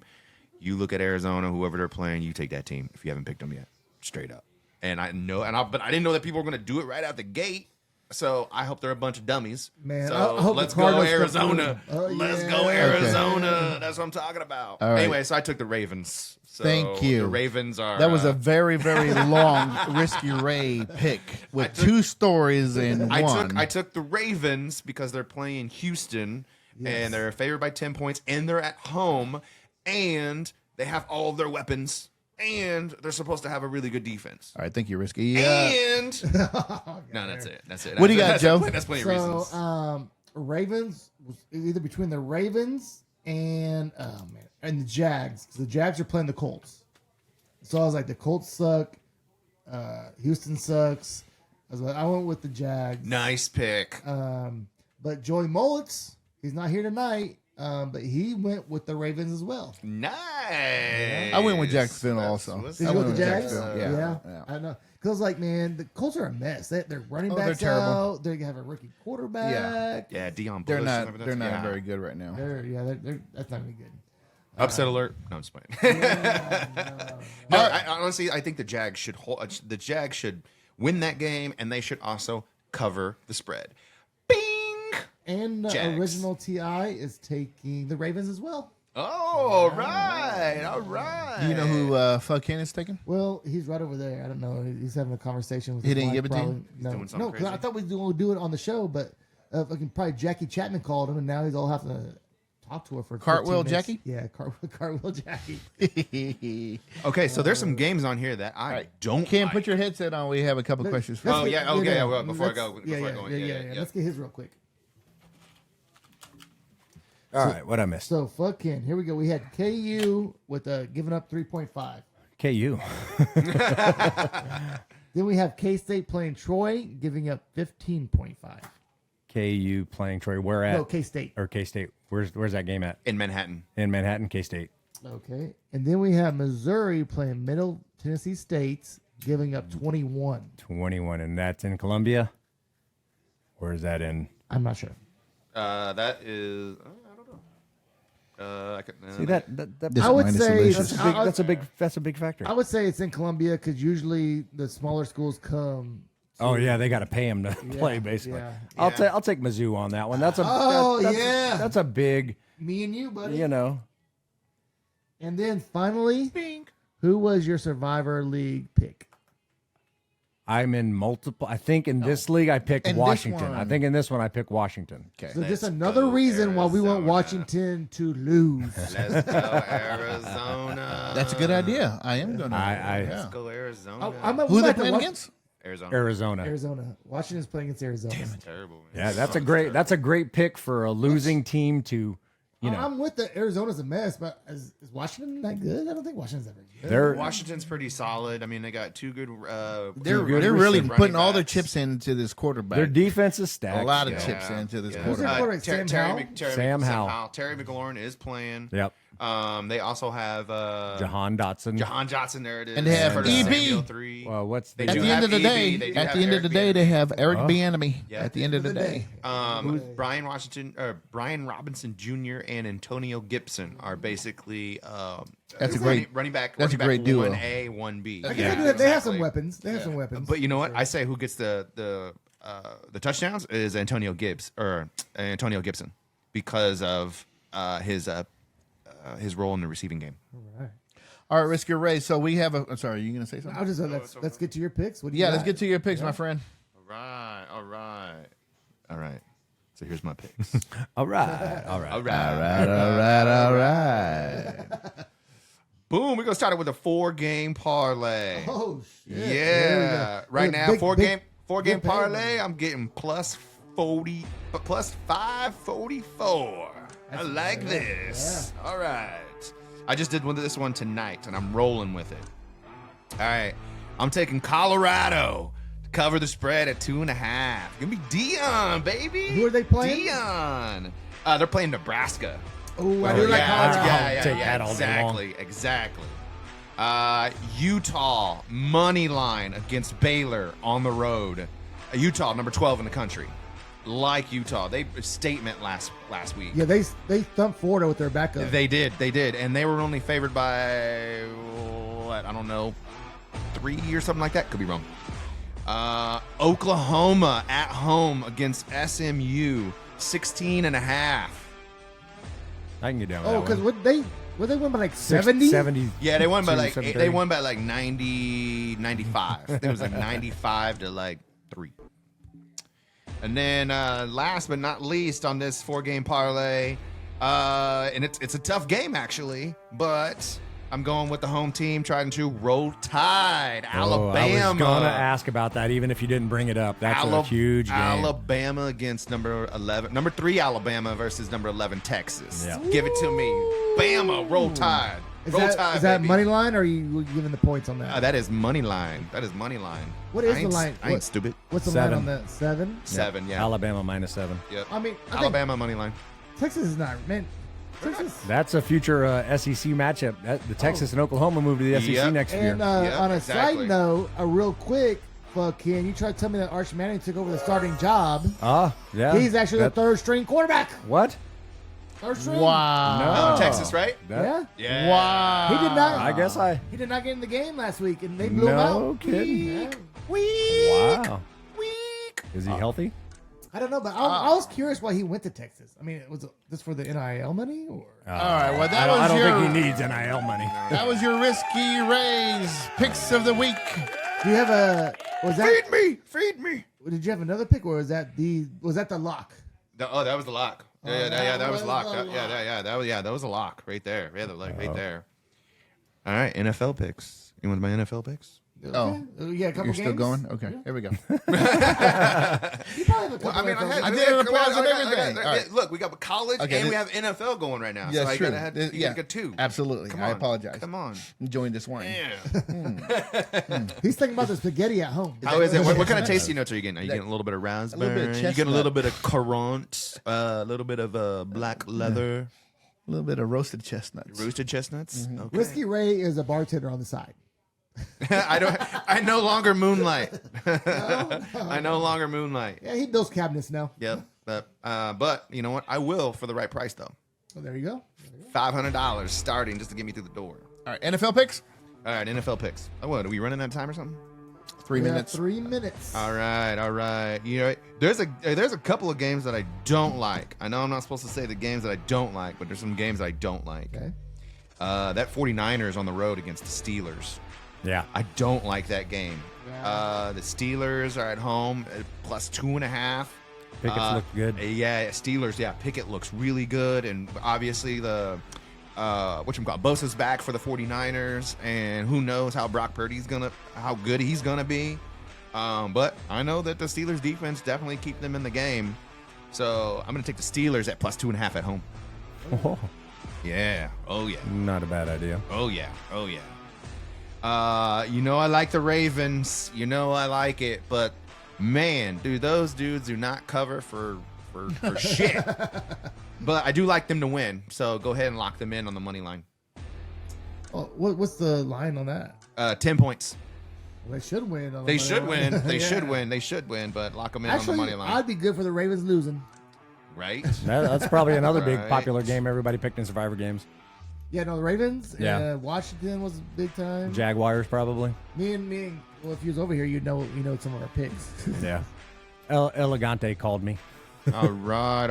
you look at Arizona, whoever they're playing, you take that team if you haven't picked them yet, straight up. And I know, but I didn't know that people were going to do it right out the gate. So I hope they're a bunch of dummies. Man, so I hope let's the go Cardinals Arizona. Let's go Arizona. Okay. That's what I'm talking about. All right. Anyway, so I took the Ravens. So Thank you. The Ravens are. That was a very, very long, risky Ray pick with 2 stories in one. I took the Ravens because they're playing Houston, and they're favored by 10 points, and they're at home, and they have all of their weapons, and they're supposed to have a really good defense. All right, thank you, Risky. Yeah. And no, that's it. That's it. What do you got, Joe? That's plenty of reasons. So Ravens was either between the Ravens and the Jags, because the Jags are playing the Colts. So I was like, the Colts suck. Houston sucks. I was like, I went with the Jags. Nice pick. But Joey Mullets, he's not here tonight. But he went with the Ravens as well. Nice. I went with Jacksonville also. Did you go with the Jags? Yeah. I know. Because, man, the Colts are a mess. Their running backs they're terrible. out. They have a rookie quarterback. Yeah, Deion. They're Bush, not very good right now. That's not really good. Upset alert. No, I'm just playing. No, honestly, I think the Jags should win that game, and they should also cover the spread. Bing. And the Jags. original TI is taking the Ravens as well. Oh, all right. Do you know who fucking is taking? Well, he's right over there. I don't know. He's having a conversation with He his didn't wife, give it to you? probably. He's doing something No, because I crazy? thought we would do it on the show, but fucking probably Jackie Chapman called him, and now he's all having to talk to her for 15 Cartwheel minutes. Jackie? Yeah, Cartwheel Jackie. Okay, so there's some games on here that I don't Cam, like. put your headset on. We have a couple questions for Oh, you. yeah. Okay, well, before I go. Yeah. Let's get his real quick. All right, what I missed? So, fucking, here we go. We had KU with giving up 3.5. KU. Then we have K-State playing Troy, giving up 15.5. KU playing Troy. Where at? No, K-State. Or K-State. Where's that game at? In Manhattan. In Manhattan, K-State. Okay. And then we have Missouri playing Middle Tennessee State, giving up 21. 21, and that's in Columbia? Where is that in? I'm not sure. That is. I don't know. I could, See that I would wine is say delicious. that's a big factor. I would say it's in Columbia because usually the smaller schools come. Oh yeah, they got to pay him to play basically. yeah. I'll take Mizzou on that one. That's a that's a big, Me and you, buddy. you know. And then finally, who was your Survivor League pick? I'm in multiple. I think in this league I picked In this Washington. I one. think in this one I picked Washington. Okay. So just another reason why we want Washington to lose. Let's go Arizona. That's a good idea. I am going to. Let's go Arizona. Who are they playing against? Arizona. Arizona. Washington's playing against Arizona. Terrible. Man. Yeah, that's a great pick for a losing team to, you know. I'm with the Arizona's a mess, but is Washington that good? I don't think Washington's that good. They're Washington's pretty solid. I mean, they got two good. They're really putting all their chips into this quarterback. their defense is stacked. a lot of chips into this quarterback. quarterback? Sam Howell? Terry McLaurin is playing. Yep. They also have Jahan Dotson. Jahan Johnson. There it is. And they have Curtis EB. Samuel, 3. Well, what's They At do the end have of the EB. day, They do at have the end of the Eric day, Bieniemy. they have Eric Bieniemy. Yeah. At the end of the day, Brian Robinson Jr. and Antonio Gibson are basically That's a great- running back. that's a running great back duo. 1A, 1B. I guess they have some weapons. They have some weapons. But you know what? I say who gets the touchdowns is Antonio Gibson because of his role in the receiving game. all right, Risk Your Raise. So we have a. I'm sorry, are you going to say something? I'll just let's get to your picks. What do you Yeah, got? let's get to your picks, my friend. All right. So here's my picks. all right. All right. Boom. We're gonna start it with a 4-game parlay. Oh shit! Yeah. Right now, Big- four big- game big pay. parlay. I'm getting plus 544. I like this. All right. I just did this one tonight, and I'm rolling with it. All right. I'm taking Colorado to cover the spread at 2.5. Give me Dion, baby. Who are they playing? Dion. They're playing Nebraska. Oh, I do like Colorado. I'll take that all day long. Exactly. Utah money line against Baylor on the road. Utah number 12 in the country. Like Utah, they statement last week. Yeah, they thumped Florida with their backup. They did, and they were only favored by what? I don't know, 3 or something like that. Could be wrong. Oklahoma at home against SMU, 16.5. I can get down with Oh, that because one. would they win by like 70? 70. Yeah, they won by 730. 90, 95. It was like 95 to like 3. And then last but not least on this 4-game parlay, and it's a tough game actually, but I'm going with the home team trying to roll tide. Alabama. I was gonna ask about that, even if you didn't bring it up. That's a huge game. Alabama against number 3 Alabama versus number 11 Texas. Yeah. Give it to me. Bama, roll tide. Is Roll that, tide, is that baby. money line or are you giving the points on that? That is money line. What is I ain't- the line? I ain't What- stupid. What's the 7. line on that? 7? 7, yeah. Alabama -7. Yep. I mean, I think Alabama money line. Texas is not, man. Texas. That's a future SEC matchup. The Texas and Oklahoma move to the SEC Yep. next year. And Yeah, on a exactly. side note, a real quick, Ken, you try to tell me that Arch Manning took over the starting job. Yeah. He's actually the That- third string quarterback. What? Third string. Wow. No. Texas, right? That- Yeah. Yeah. Wow. He did not. I guess I. He did not get in the game last week, and they blew him out. No kidding. Yeah. Wow. Is he healthy? I don't know, but I was curious why he went to Texas. I mean, was this for the NIL money or? All right. Well, that I was don't your. think he needs NIL money. That was your Risky Raise picks of the week. Do you have a? Was that? Feed me. Did you have another pick, or was that the lock? That was the lock. That was the lock. That was a lock right there. Yeah, right there. All right, NFL picks. You want my NFL picks? Oh, Yeah, a couple you're games. still going? Okay, here we go. You probably have a couple. I mean, I did an applause and everything. All right. Look, we got college Okay, and we this- have NFL going right now. Yeah, so I true. gotta Yeah, get 2. absolutely. Come I on. apologize. Come on. Enjoying this wine. Yeah. He's thinking about the spaghetti at home. How is it? What kind of tasty notes are you getting? Are you getting a little bit of raspberry? bit of you getting a chestnut. little bit of currant, a little bit of black leather, A little bit of roasted chestnuts. roasted chestnuts. Okay. Whiskey Ray is a bartender on the side. I no longer moonlight. I no longer moonlight. Yeah, he builds cabinets now. Yep. But you know what? I will for the right price though. Oh, there you go. $500 starting just to get me through the door. All right, NFL picks. All right, NFL picks. Oh, what? Are we running out of time or something? 3 We got minutes. 3 minutes. All right. You know, there's a couple of games that I don't like. I know I'm not supposed to say the games that I don't like, but there's some games that I don't like. Okay. That 49ers on the road against the Steelers. Yeah. I don't like that game. Yeah. The Steelers are at home plus 2.5. Pickett's look good. Yeah, Steelers. Yeah, Pickett looks really good, and obviously the Bosa's back for the 49ers, and who knows how how good he's gonna be. But I know that the Steelers defense definitely keep them in the game, so I'm gonna take the Steelers at plus 2.5 at home. Oh, Yeah. Oh yeah. not a bad idea. Oh yeah. You know I like the Ravens. You know I like it, but man, dude, those dudes do not cover for shit. But I do like them to win, so go ahead and lock them in on the money line. Oh, what's the line on that? 10 points. Well, they should win. They should win. They Yeah. should win. They should win, but lock them in Actually, on the money line. I'd be good for the Ravens losing. Right? That's probably another big Right. popular game everybody picked in Survivor games. Yeah, no, the Ravens. Yeah. Washington was big time. Jaguars probably. Me and well, if you was over here, you know some of our picks. Yeah. Elegante called me. All right.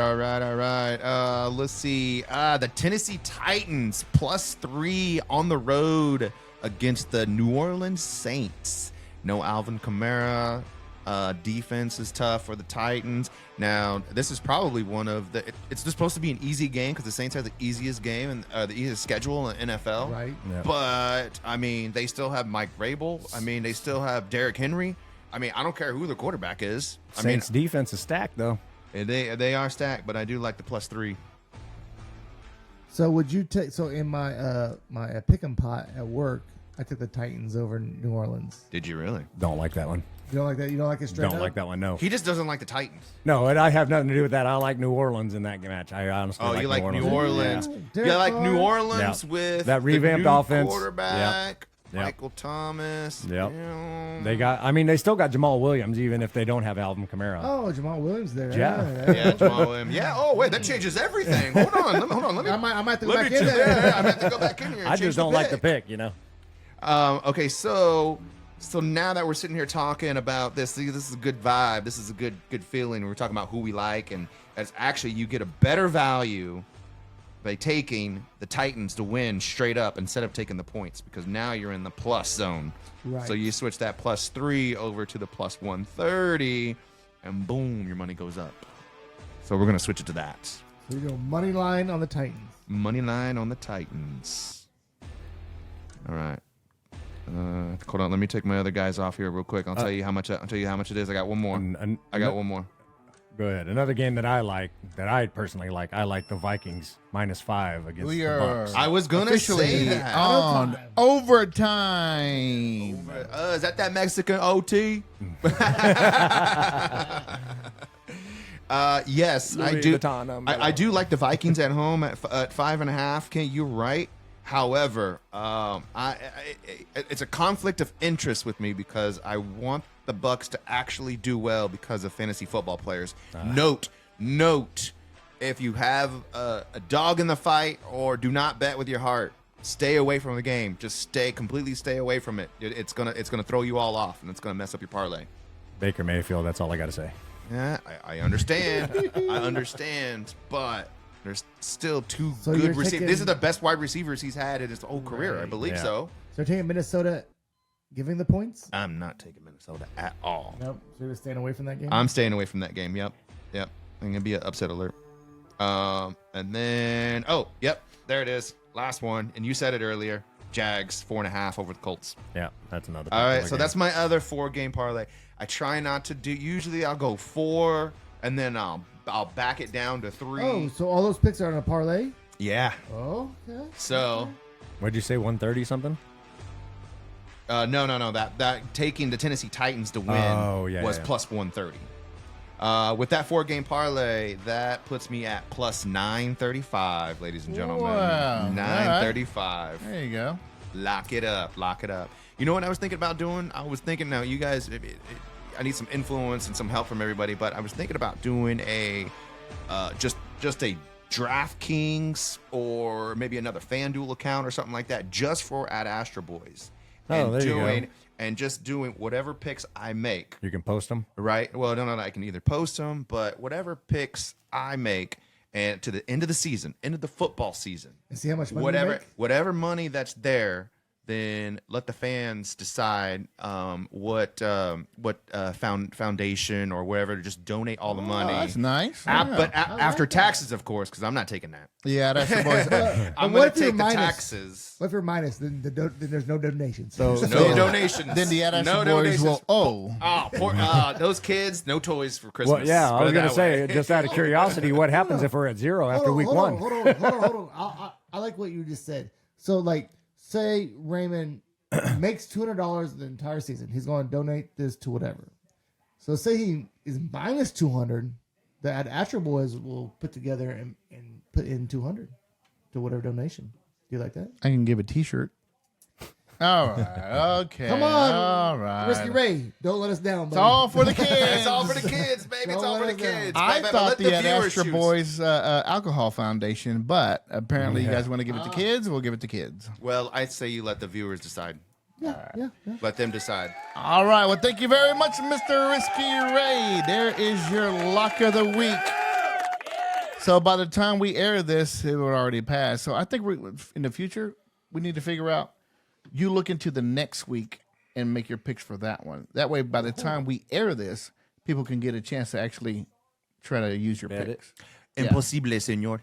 Let's see. The Tennessee Titans +3 on the road against the New Orleans Saints. No Alvin Kamara. Defense is tough for the Titans. Now, this is probably one of the. It's just supposed to be an easy game because the Saints have the easiest game and the easiest schedule in the NFL. Right. Yeah. But I mean, they still have Mike Vrabel. I mean, they still have Derrick Henry. I mean, I don't care who the quarterback is. Saints defense is stacked though. They are stacked, but I do like the +3. So would you take? So in my my pick'em pot at work, I took the Titans over New Orleans. Did you really? Don't like that one. You don't like that? You don't like it straight Don't up? like that one. No. He just doesn't like the Titans. No, I have nothing to do with that. I like New Orleans in that match. I honestly Oh, like you like New Orleans. Orleans? Yeah. You Derek like Carr. New Orleans Yeah. with That the revamped new offense. quarterback, Yep. Michael Thomas. Yep. Yeah. They got. I mean, they still got Jamal Williams, even if they don't have Alvin Kamara. Oh, Jamal Williams there. Yeah. Yeah, Jamal Williams. Yeah. Oh, wait, that changes everything. Hold on. Let me. I might have to go Let back me in check- there. yeah, I might have to go back in here. And I change just don't like the pick. pick. You know. Okay, so now that we're sitting here talking about this is a good vibe. This is a good feeling. We're talking about who we like, and as actually you get a better value by taking the Titans to win straight up instead of taking the points, because now you're in the plus zone. Right. So you switch that +3 over to the +130, and boom, your money goes up. So we're gonna switch it to that. So you go money line on the Titans. Money line on the Titans. All right. Hold on. Let me take my other guys off here real quick. I'll tell you how much. I'll tell you how much it is. I got one more. I got one more. Go ahead. Another game that I personally like. I like the Vikings -5 against We the are Bucks. I was gonna say officially that. on overtime. Is that Mexican OT? Yes, I Louis do. Vuitton, I do like the Vikings at home at 5.5. Ken, you're right. However, it's a conflict of interest with me because I want the Bucks to actually do well because of fantasy football players. Note, if you have a dog in the fight or do not bet with your heart, stay away from the game. Just completely stay away from it. It's gonna throw you all off and it's gonna mess up your parlay. Baker Mayfield. That's all I got to say. Yeah, I understand. I understand, but there's still two So you're good receivers. taking- These are the best wide receivers he's had in his whole career, I Right. believe Yeah. so. So you're taking Minnesota, giving the points. I'm not taking Minnesota at all. Nope. So you're staying away from that game. I'm staying away from that game. Yep. I'm gonna be an upset alert. And then there it is, last one, and you said it earlier. Jags 4.5 over the Colts. Yeah, that's another. All right, popular so game. that's my other 4-game parlay. I try not to do. Usually, I'll go 4, and then I'll back it down to 3. Oh, so all those picks are on a parlay. Yeah. Oh, okay. So. What'd you say? 130 something? No. That taking the Tennessee Titans to win was yeah. plus 130. With that 4-game parlay, that puts me at plus 935, ladies and gentlemen. Wow. 935. There you go. Lock it up. You know what I was thinking about doing? I was thinking, now you guys, some influence and some help from everybody. But I was thinking about doing a just a DraftKings or maybe another FanDuel account or something like that, just for at Astra Boys. Oh, there you go. And just doing whatever picks I make. You can post them. Right. Well, no, I can either post them, but whatever picks I make, and to the end of the season, end of the football season, And see how much money you make? whatever money that's there, then let the fans decide what foundation or whatever to just donate all the money. That's nice. After taxes, of course, because I'm not taking that. Yeah, that's the boys. I'm what going if to you're take the minus? taxes. What if you're minus? Then there's no donations. So No donations. Then the Astra no boys donations. will owe. Oh, poor, those kids, no toys for Christmas. Well, yeah, I Put was it going that to say, way. just out of curiosity, what happens if we're at 0 after week 1? Hold on. I like what you just said. So, like, say Raymond makes $200 the entire season. He's going to donate this to whatever. So, say he is minus 200. The Astra Boys will put together and put in 200 to whatever donation. Do you like that? I can give a T-shirt. All right. Okay. Come on, All right. Risky Ray, don't let us down. It's Buddy. all for the kids. It's all for the kids, baby. It's all for the kids. I Baby, thought let the viewers Astra choose. Boys Alcohol Foundation, but apparently you guys want to give it to kids. We'll give it to kids. Well, I'd say you let the viewers decide. Yeah. Let them decide. All right. Well, thank you very much, Mr. Risky Ray. There is your lock of the week. So by the time we air this, it will already pass. So I think in the future, we need to figure out, you look into the next week and make your picks for that one. That way, by the time we air this, people can get a chance to actually try to use your Bet picks. Imposible, señor.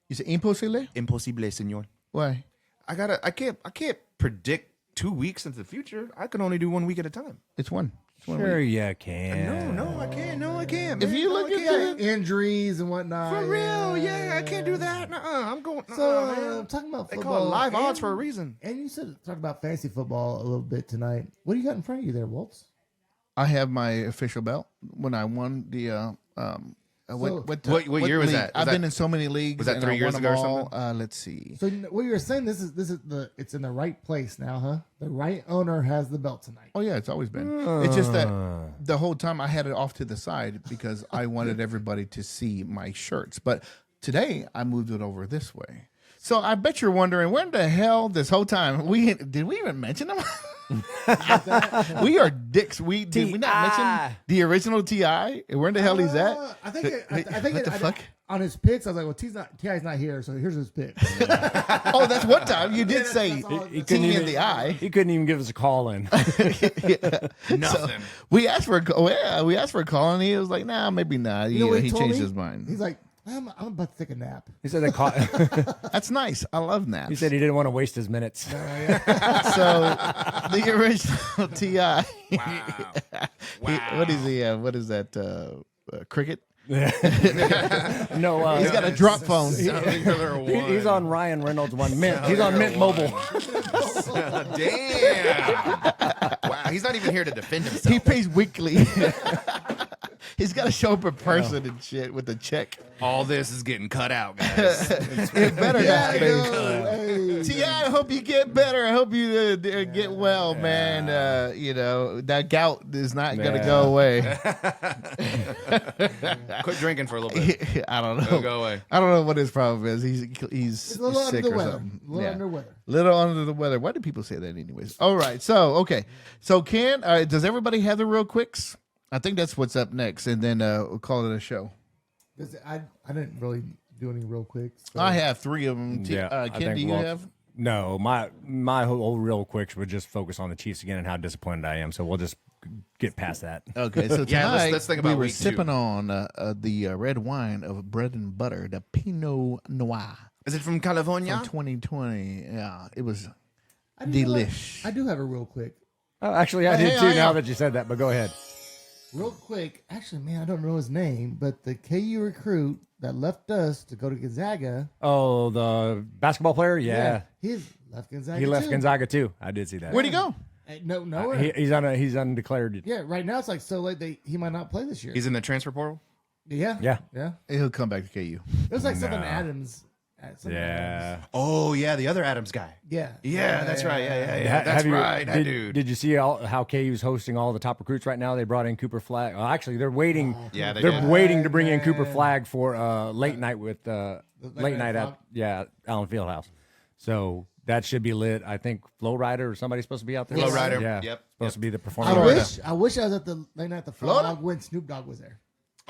You say imposible? Imposible, señor. Why? I can't predict 2 weeks into the future. I can only do 1 week at a time. It's one. It's one Sure week. you can. No, I can't. No, I can't. If man. you No, look I at can't. Injuries and whatnot. For real, yeah, I can't do that. I'm going. So, man. talking about They football. call it live and- odds for a reason. And you said talk about fantasy football a little bit tonight. What do you got in front of you there, Waltz? I have my official belt when I won the. What year was league? that? Was I've that- been in so many leagues. was that and 3 I years won ago or them all. something? Let's see. So what you were saying, it's in the right place now, huh? The right owner has the belt tonight. Oh yeah, it's always been. It's just that the whole time I had it off to the side because I wanted everybody to see my shirts. But today I moved it over this way. So I bet you're wondering where the hell this whole time did we even mention them? We are dicks. Did we not mention the original T.I.? Where the hell he's at? I think What the fuck? on his picks, I was like, well, T.I.'s not here, so here's his pick. Oh, that's one time you did say That's all- He T couldn't in even, the eye. He couldn't even give us a call in. Nothing. We asked for a call, and he was like, "Nah, maybe not." You know what He told changed me? his mind. He's like, I'm about to take a nap. He said they caught. That's nice. I love naps. He said he didn't want to waste his minutes. So the original T.I. What is he? What is that? Cricket? No, He's got a drop phone. he's on Ryan Reynolds one Mint. He's on Mint Mobile. Damn. Wow, he's not even here to defend himself. He pays weekly. He's got to show up in person and shit with a check. All this is getting cut out, guys. It better not, baby. Hey. T.I., I hope you get better. I hope you get well, man. That gout is not going to go away. Quit drinking for a little bit. I don't know. It'll go away. I don't know what his problem is. He's He's a little under sick the or weather. something. A little Yeah. under weather. Little under the weather. Why do people say that anyways? All right. So, okay. So, Ken, does everybody have the real quicks? I think that's what's up next, and then we'll call it a show. I didn't really do any real quick. So. I have 3 of them. I Ken, think do you Walt- have? No, my whole real quicks would just focus on the Chiefs again and how disappointed I am. So we'll just get past that. Okay, so tonight Yeah, let's think about we were week 2. sipping on the red wine of bread and butter, the Pinot Noir Is it from California? from 2020. Yeah, it was I do have- delish. I do have a real quick. Oh, actually, I did Hey, too. I Now am. that you said that, but go ahead. Real quick. Actually, man, I don't know his name, but the KU recruit that left us to go to Gonzaga. Oh, the basketball player? Yeah. He's left Gonzaga. He left too. Gonzaga too. I did see that. Where'd he go? No. He's undeclared. Yeah, right now it's like so late he might not play this year. He's in the transfer portal? Yeah. Yeah. Yeah. He'll come back to KU. It was like something No. Adams at some Yeah. Oh yeah, the other Adams guy. Yeah. Yeah, that's right. Yeah. Ha- That's have you- right, that Did, dude. did you see how KU's hosting all the top recruits right now? They brought in Cooper Flag. Well, actually, they're waiting. Yeah, they they're did. waiting to bring in Cooper Man. Flag for late night with late night Frog? at Allen Fieldhouse. So that should be lit. I think Flow Rider or somebody's supposed to be out there. Flow Rider, Yeah. yep, Supposed to be the I performance. wish I was at the late night at the Frog when Snoop Dogg was there.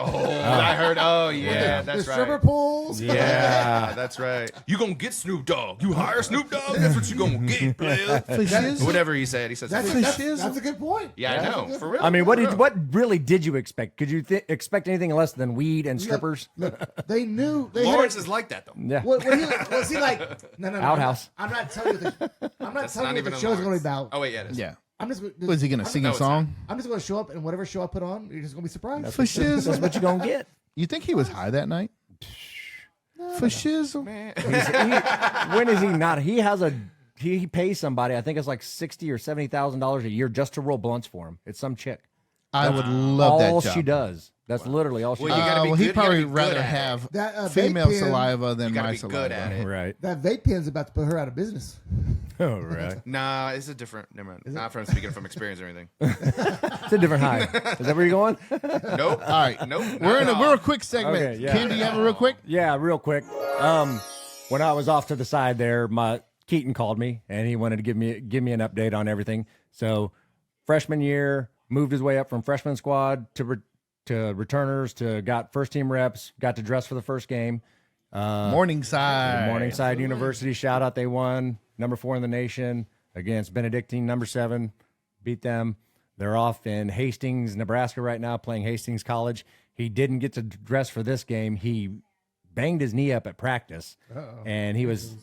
Oh, I heard. Oh yeah, that's the right. stripper pools. Yeah, that's right. You gonna get Snoop Dogg? You hire Snoop Dogg? That's what you gonna get, player. Whatever he said, he said. That's something. a good point. Yeah, I know. For real. I mean, for real. what really did you expect? Could you expect anything less than weed and strippers? Look, they knew. They Lawrence is like that though. Yeah. was he like? No. Outhouse. I'm not telling you. I'm not telling you what even the a show's going to Lawrence. be about. Oh wait, yeah, it is. Yeah. I'm just. Was he gonna sing a it's song? I'm just going to show up and whatever show I put on, you're just going to be surprised. For shizzle. That's what you gonna get. You think he was high that night? For shizzle. When is he not? He has he pays somebody. I think it's like $60,000 or $70,000 a year just to roll blunts for him. It's some chick. I would love that All job. she does. That's literally all she Well, you does. gotta be Well, he'd good- you gotta probably be rather good at it. have That female vape pen- saliva than You gotta my be saliva. good at it. Right. That vape pen's about to put her out of business. Oh, right. Nah, it's a different. Never mind. Not from speaking from experience or anything. It's a different high. Is that where you're going? Nope. All right, Nope. we're a quick segment. Okay, yeah. Ken, do you have a real quick? Yeah, real quick. When I was off to the side there, my Keaton called me and he wanted to give me an update on everything. So, freshman year, moved his way up from freshman squad to returners to got first team reps, got to dress for the first game. Morningside. Morningside University, shout out, they won number 4 in the nation against Benedictine, number 7, beat them. They're off in Hastings, Nebraska right now, playing Hastings College. He didn't get to dress for this game. He banged his knee up at practice, and he was,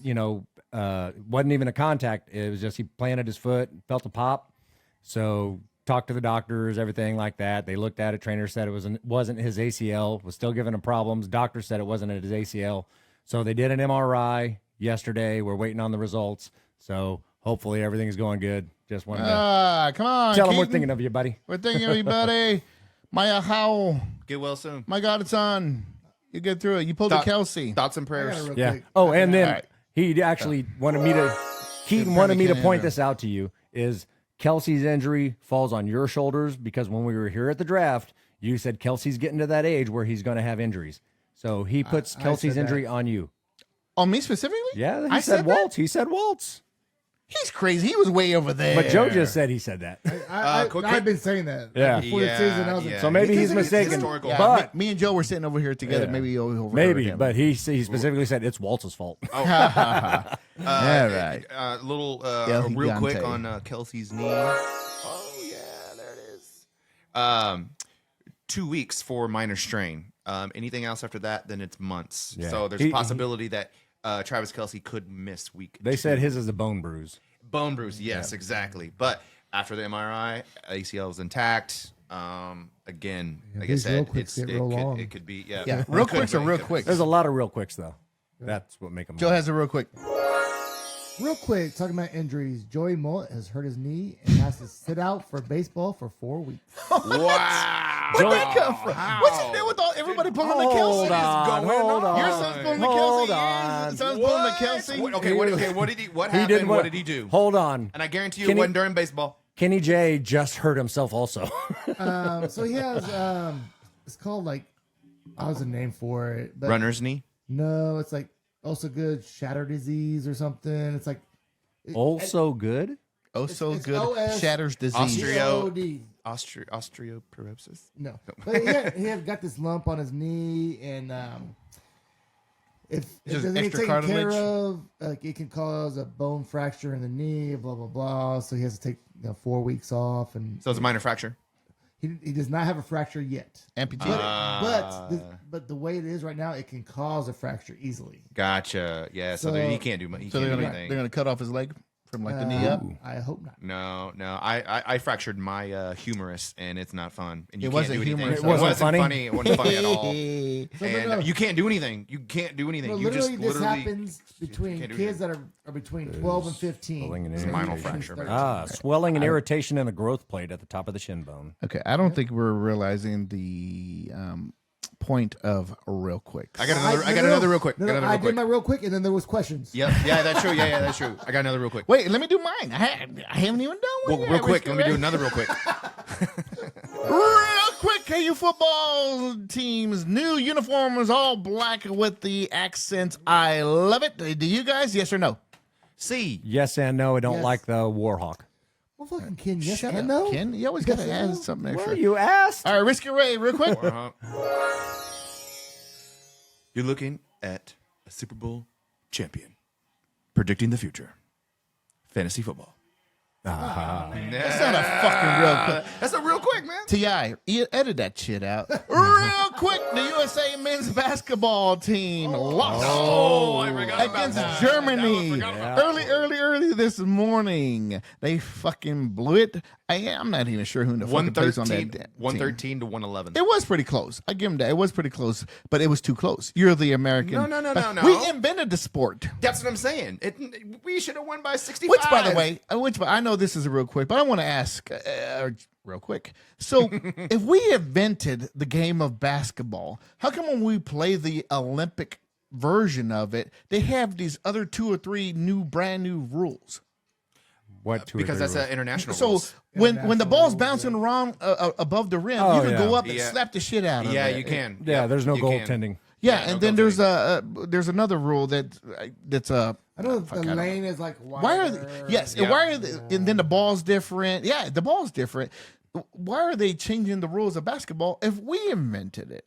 wasn't even a contact. It was just he planted his foot, felt a pop. So talked to the doctors, everything like that. They looked at it. Trainer said it wasn't his ACL. Was still giving him problems. Doctor said it wasn't his ACL. So they did an MRI yesterday. We're waiting on the results. So hopefully everything's going good. Just wanted to Come on. tell him we're Keaton. thinking of you, buddy. We're thinking of you, buddy. Maya Howell. Get well soon. My God, it's on. You get through it. You pulled a Kelsey. Thoughts and I got prayers. it real Yeah. quick. Oh, and then All right. he actually wanted me to. Keaton Probably wanted me to can't point handle. this out to you. Is Kelsey's injury falls on your shoulders because when we were here at the draft, you said Kelsey's getting to that age where he's going to have injuries. So he puts I Kelsey's said that. injury on you. On me specifically? Yeah, he I said said Waltz. He said Waltz. He's crazy. He was way over there. But Joe just said he said that. I've been saying that. Yeah. Before the season, I was like, So maybe he's Because mistaken. historical. Yeah, But me and Joe were sitting over here together. Yeah. Maybe overheard maybe, him. but he specifically said it's Waltz's fault. All right. Little El real Gigante. quick on Kelsey's knee. Oh yeah, there it is. 2 weeks for minor strain. Anything else after that, then it's months. Yeah. So there's a possibility that Travis Kelsey could miss week. They 2. said his is a bone bruise. Bone bruise. Yes, exactly. But after the MRI, ACL is intact. Again, like I these real said, quicks get real long. it could be Yeah, it real could quicks are be, real could be. quick. There's a lot of real quicks though. That's what make them. Joe has a real quick. real quick, talking about injuries. Joey Mullet has hurt his knee and has to sit out for baseball for 4 weeks. Wow. Where'd that come from? What's the deal with all everybody pulling the Kelsey? Hold on, hold on. Your son's pulling the Hold Kelsey. on. Your son's pulling the Kelsey. What did he? What He happened? did What did he do? Hold on. And I guarantee you, Can it he- wasn't during baseball. Kenny J just hurt himself also. So he has, it's called like, I was a name for it. But Runner's knee. No, it's like also good shatter disease or something. It's like Also good. Oh, so it's good. OS. Shatters disease. Osteo- COD. Osteoporosis. No, but he had got this lump on his knee, and if it Just doesn't get extra taken care cartilage? of, like it can cause a bone fracture in the knee, blah blah blah. So he has to take 4 weeks off, and So it's a minor fracture. he does not have a fracture yet. Amputee. But the way it is right now, it can cause a fracture easily. Gotcha. Yeah. So, So- he can't do. He so can't do they're anything. gonna cut off his leg from like the knee up. I hope not. No. I fractured my humerus, and it's not fun. And you It can't wasn't do anything. humorous. It wasn't funny? It wasn't funny at all. So, And no. you can't do anything. You can't do anything. Well, you just literally, this literally. happens between can't do kids that are between 12 and 15. Swelling and Spinal irritation. fracture. man. Swelling and irritation in the growth plate at the top of the shin bone. Okay, I don't think we're realizing the point of real quick. I got another real quick. I did my real quick, and then there was questions. Yep. Yeah, that's true. Yeah, that's true. I got another real quick. Wait, let me do mine. I haven't even done one. Well, real quick. Let me do another real quick. Real quick, KU football team's new uniform is all black with the accents. I love it. Do you guys? Yes or no? C. Yes and no. I don't Yes. like the Warhawk. Well, fucking Ken, yes Shut and up, no. Ken. You always got to Yes add and no. something extra. You asked. All right, Risky Ray, real quick. You're looking at a Super Bowl champion. Predicting the future. Fantasy football. That's not a fucking real quick. That's a real quick, man. T.I., edit that shit out. Real quick, the USA men's basketball team lost against Germany early this morning. They fucking blew it. I'm not even sure who in the fucking plays on that team. 113 to 111. It was pretty close. I give them that. It was pretty close, but it was too close. You're the American. No. We invented the sport. That's what I'm saying. We should have won by 65. Which, by the way, I know this is a real quick, but I want to ask real quick. So, if we invented the game of basketball, how come when we play the Olympic version of it, they have these other 2 or 3 brand new rules? What? Because that's an international So rules. when the ball's bouncing around above the rim, you can go up and Yeah. slap the shit out of it. Yeah, you can. Yeah, there's no you can. goaltending. Yeah, no and then goaltending. there's another rule that's I know the lane is like why are and why are and then the ball's different? Yeah, the ball's different. Why are they changing the rules of basketball if we invented it?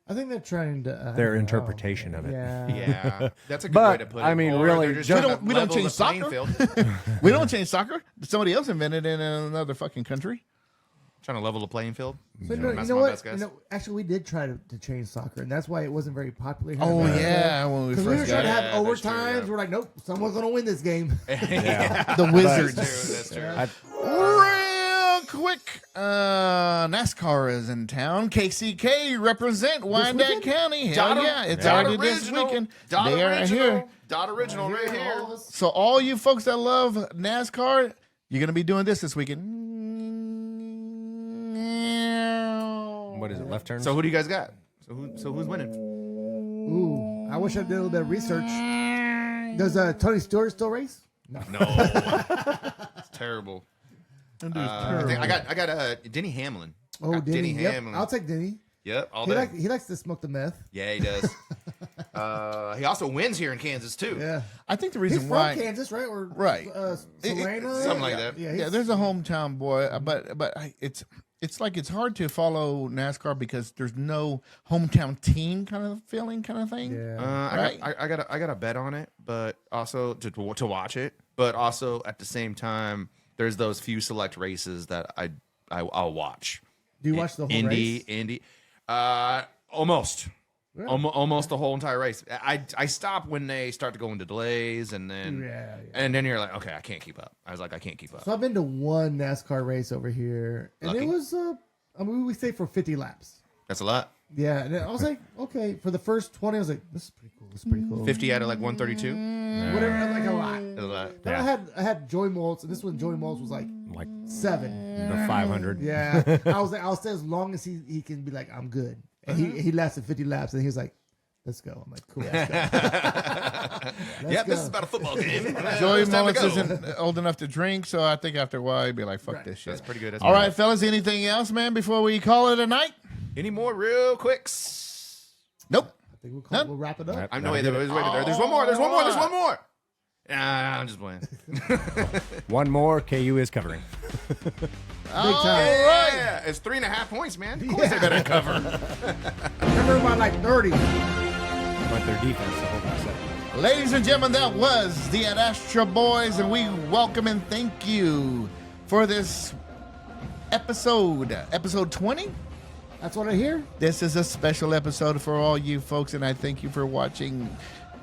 I think they're trying to Their interpretation of it. Yeah. Yeah, that's a good But, way to put it. I mean, Or really, they're just just- trying to We don't level change the playing soccer. field. We don't change soccer. Somebody else invented it in another fucking country. Trying to level the playing field. So, you That's know my what? best guess. Actually, we did try to change soccer, and that's why it wasn't very popular. here in Oh America. yeah, when we Because we were first trying got to it. have that's true, overtimes. yeah. We're like, nope, someone's going to win this game. The Wizards. That's true. Real quick, NASCAR is in town. KCK represent Wyandotte weekend? County. Hell yeah, it's already this weekend. They are here. Dot original right here. So all you folks that love NASCAR, you're gonna be doing this weekend. What is it? Left turn. So who do you guys got? So who's winning? Ooh, I wish I did a little bit of research. Does Tony Stewart still race? No, it's terrible. I got Denny Hamlin. Oh, Got Denny. Yep. Hamlin. I'll take Denny. Yep, all He, day. he likes to smoke the meth. Yeah, he does. He also wins here in Kansas too. Yeah. I think the He's reason from why, Kansas, right? Or Right. Salina? Something like that. Yeah, yeah, there's a hometown boy, but it's like it's hard to follow NASCAR because there's no hometown team kind of feeling kind of thing. Yeah. Right. I got a bet on it, but also to watch it. But also at the same time, there's those few select races that I'll watch. Do you watch the whole race? Indy, almost. Really? Almost the whole entire race. I stop when they start to go into delays, and then Yeah. and then you're like, okay, I can't keep up. I was like, I can't keep up. So I've been to one NASCAR race over here, and Lucky. it was, we stayed for 50 laps. That's a lot. Yeah, and I was like, okay, for the first 20, I was like, this is pretty cool. This is pretty cool. 50 out of like 132. Whatever, like a lot. That's a lot. Then I had Joey Moltz, and this one Joey Moltz was like like 7. the 500. Yeah, I'll stay as long as he can be like, I'm good. And he lasted 50 laps, and he was like, let's go. I'm like, cool. Let's go. Yep, this is about a football game. Joey It's time to Mullins go. isn't old enough to drink, so I think after a while he'd be like, fuck this shit. That's pretty good. That's All pretty right, fellas, anything else, man, before we call it a night? good. Any more real quicks? Nope. I think Nope. we'll wrap it up. I know. There's one more. There's one more. Nah, I'm just playing. One more. KU is covering. Big time. Yeah, it's 3.5 points, man. Of course they better cover. Remember by like 30. But their defense, the whole thing set. Ladies and gentlemen, that was the Astra Boys, and we welcome and thank you for this episode 20. That's what I hear. This is a special episode for all you folks, and I thank you for watching.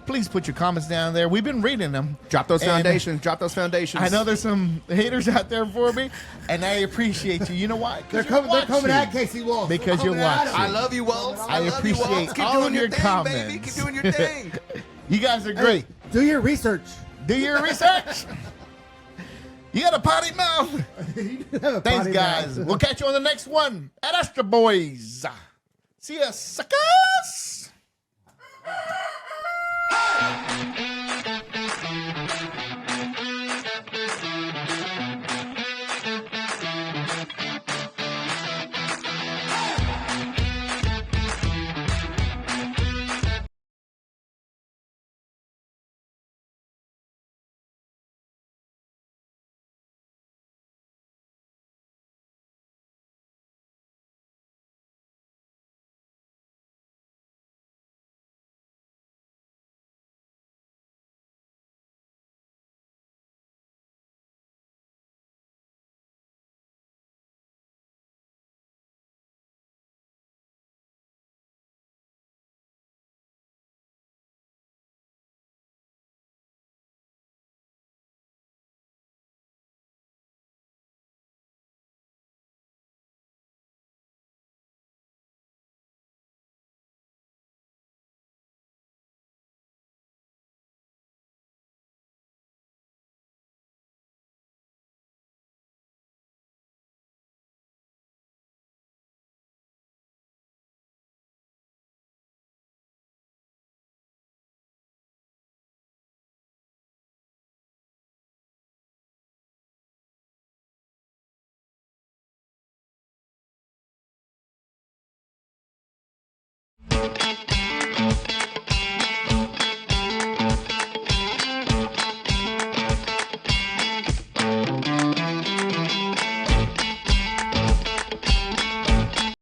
Please put your comments down there. We've been reading them. Drop those And foundations. Drop those foundations. I know there's some haters out there for me, and I appreciate you. You know why? 'Cause They're you're coming at watching. Casey Wolf. Because They're you're coming at watching. him. I love you, Waltz. I love you, appreciate Waltz. Keep all doing your your thing, comments. baby. Keep doing your thing. You guys are Hey, great. do your research. Do your research. You got a potty mouth. You have a Thanks, potty guys. mouth. We'll catch you on the next one at Astra Boys. See ya, suckers.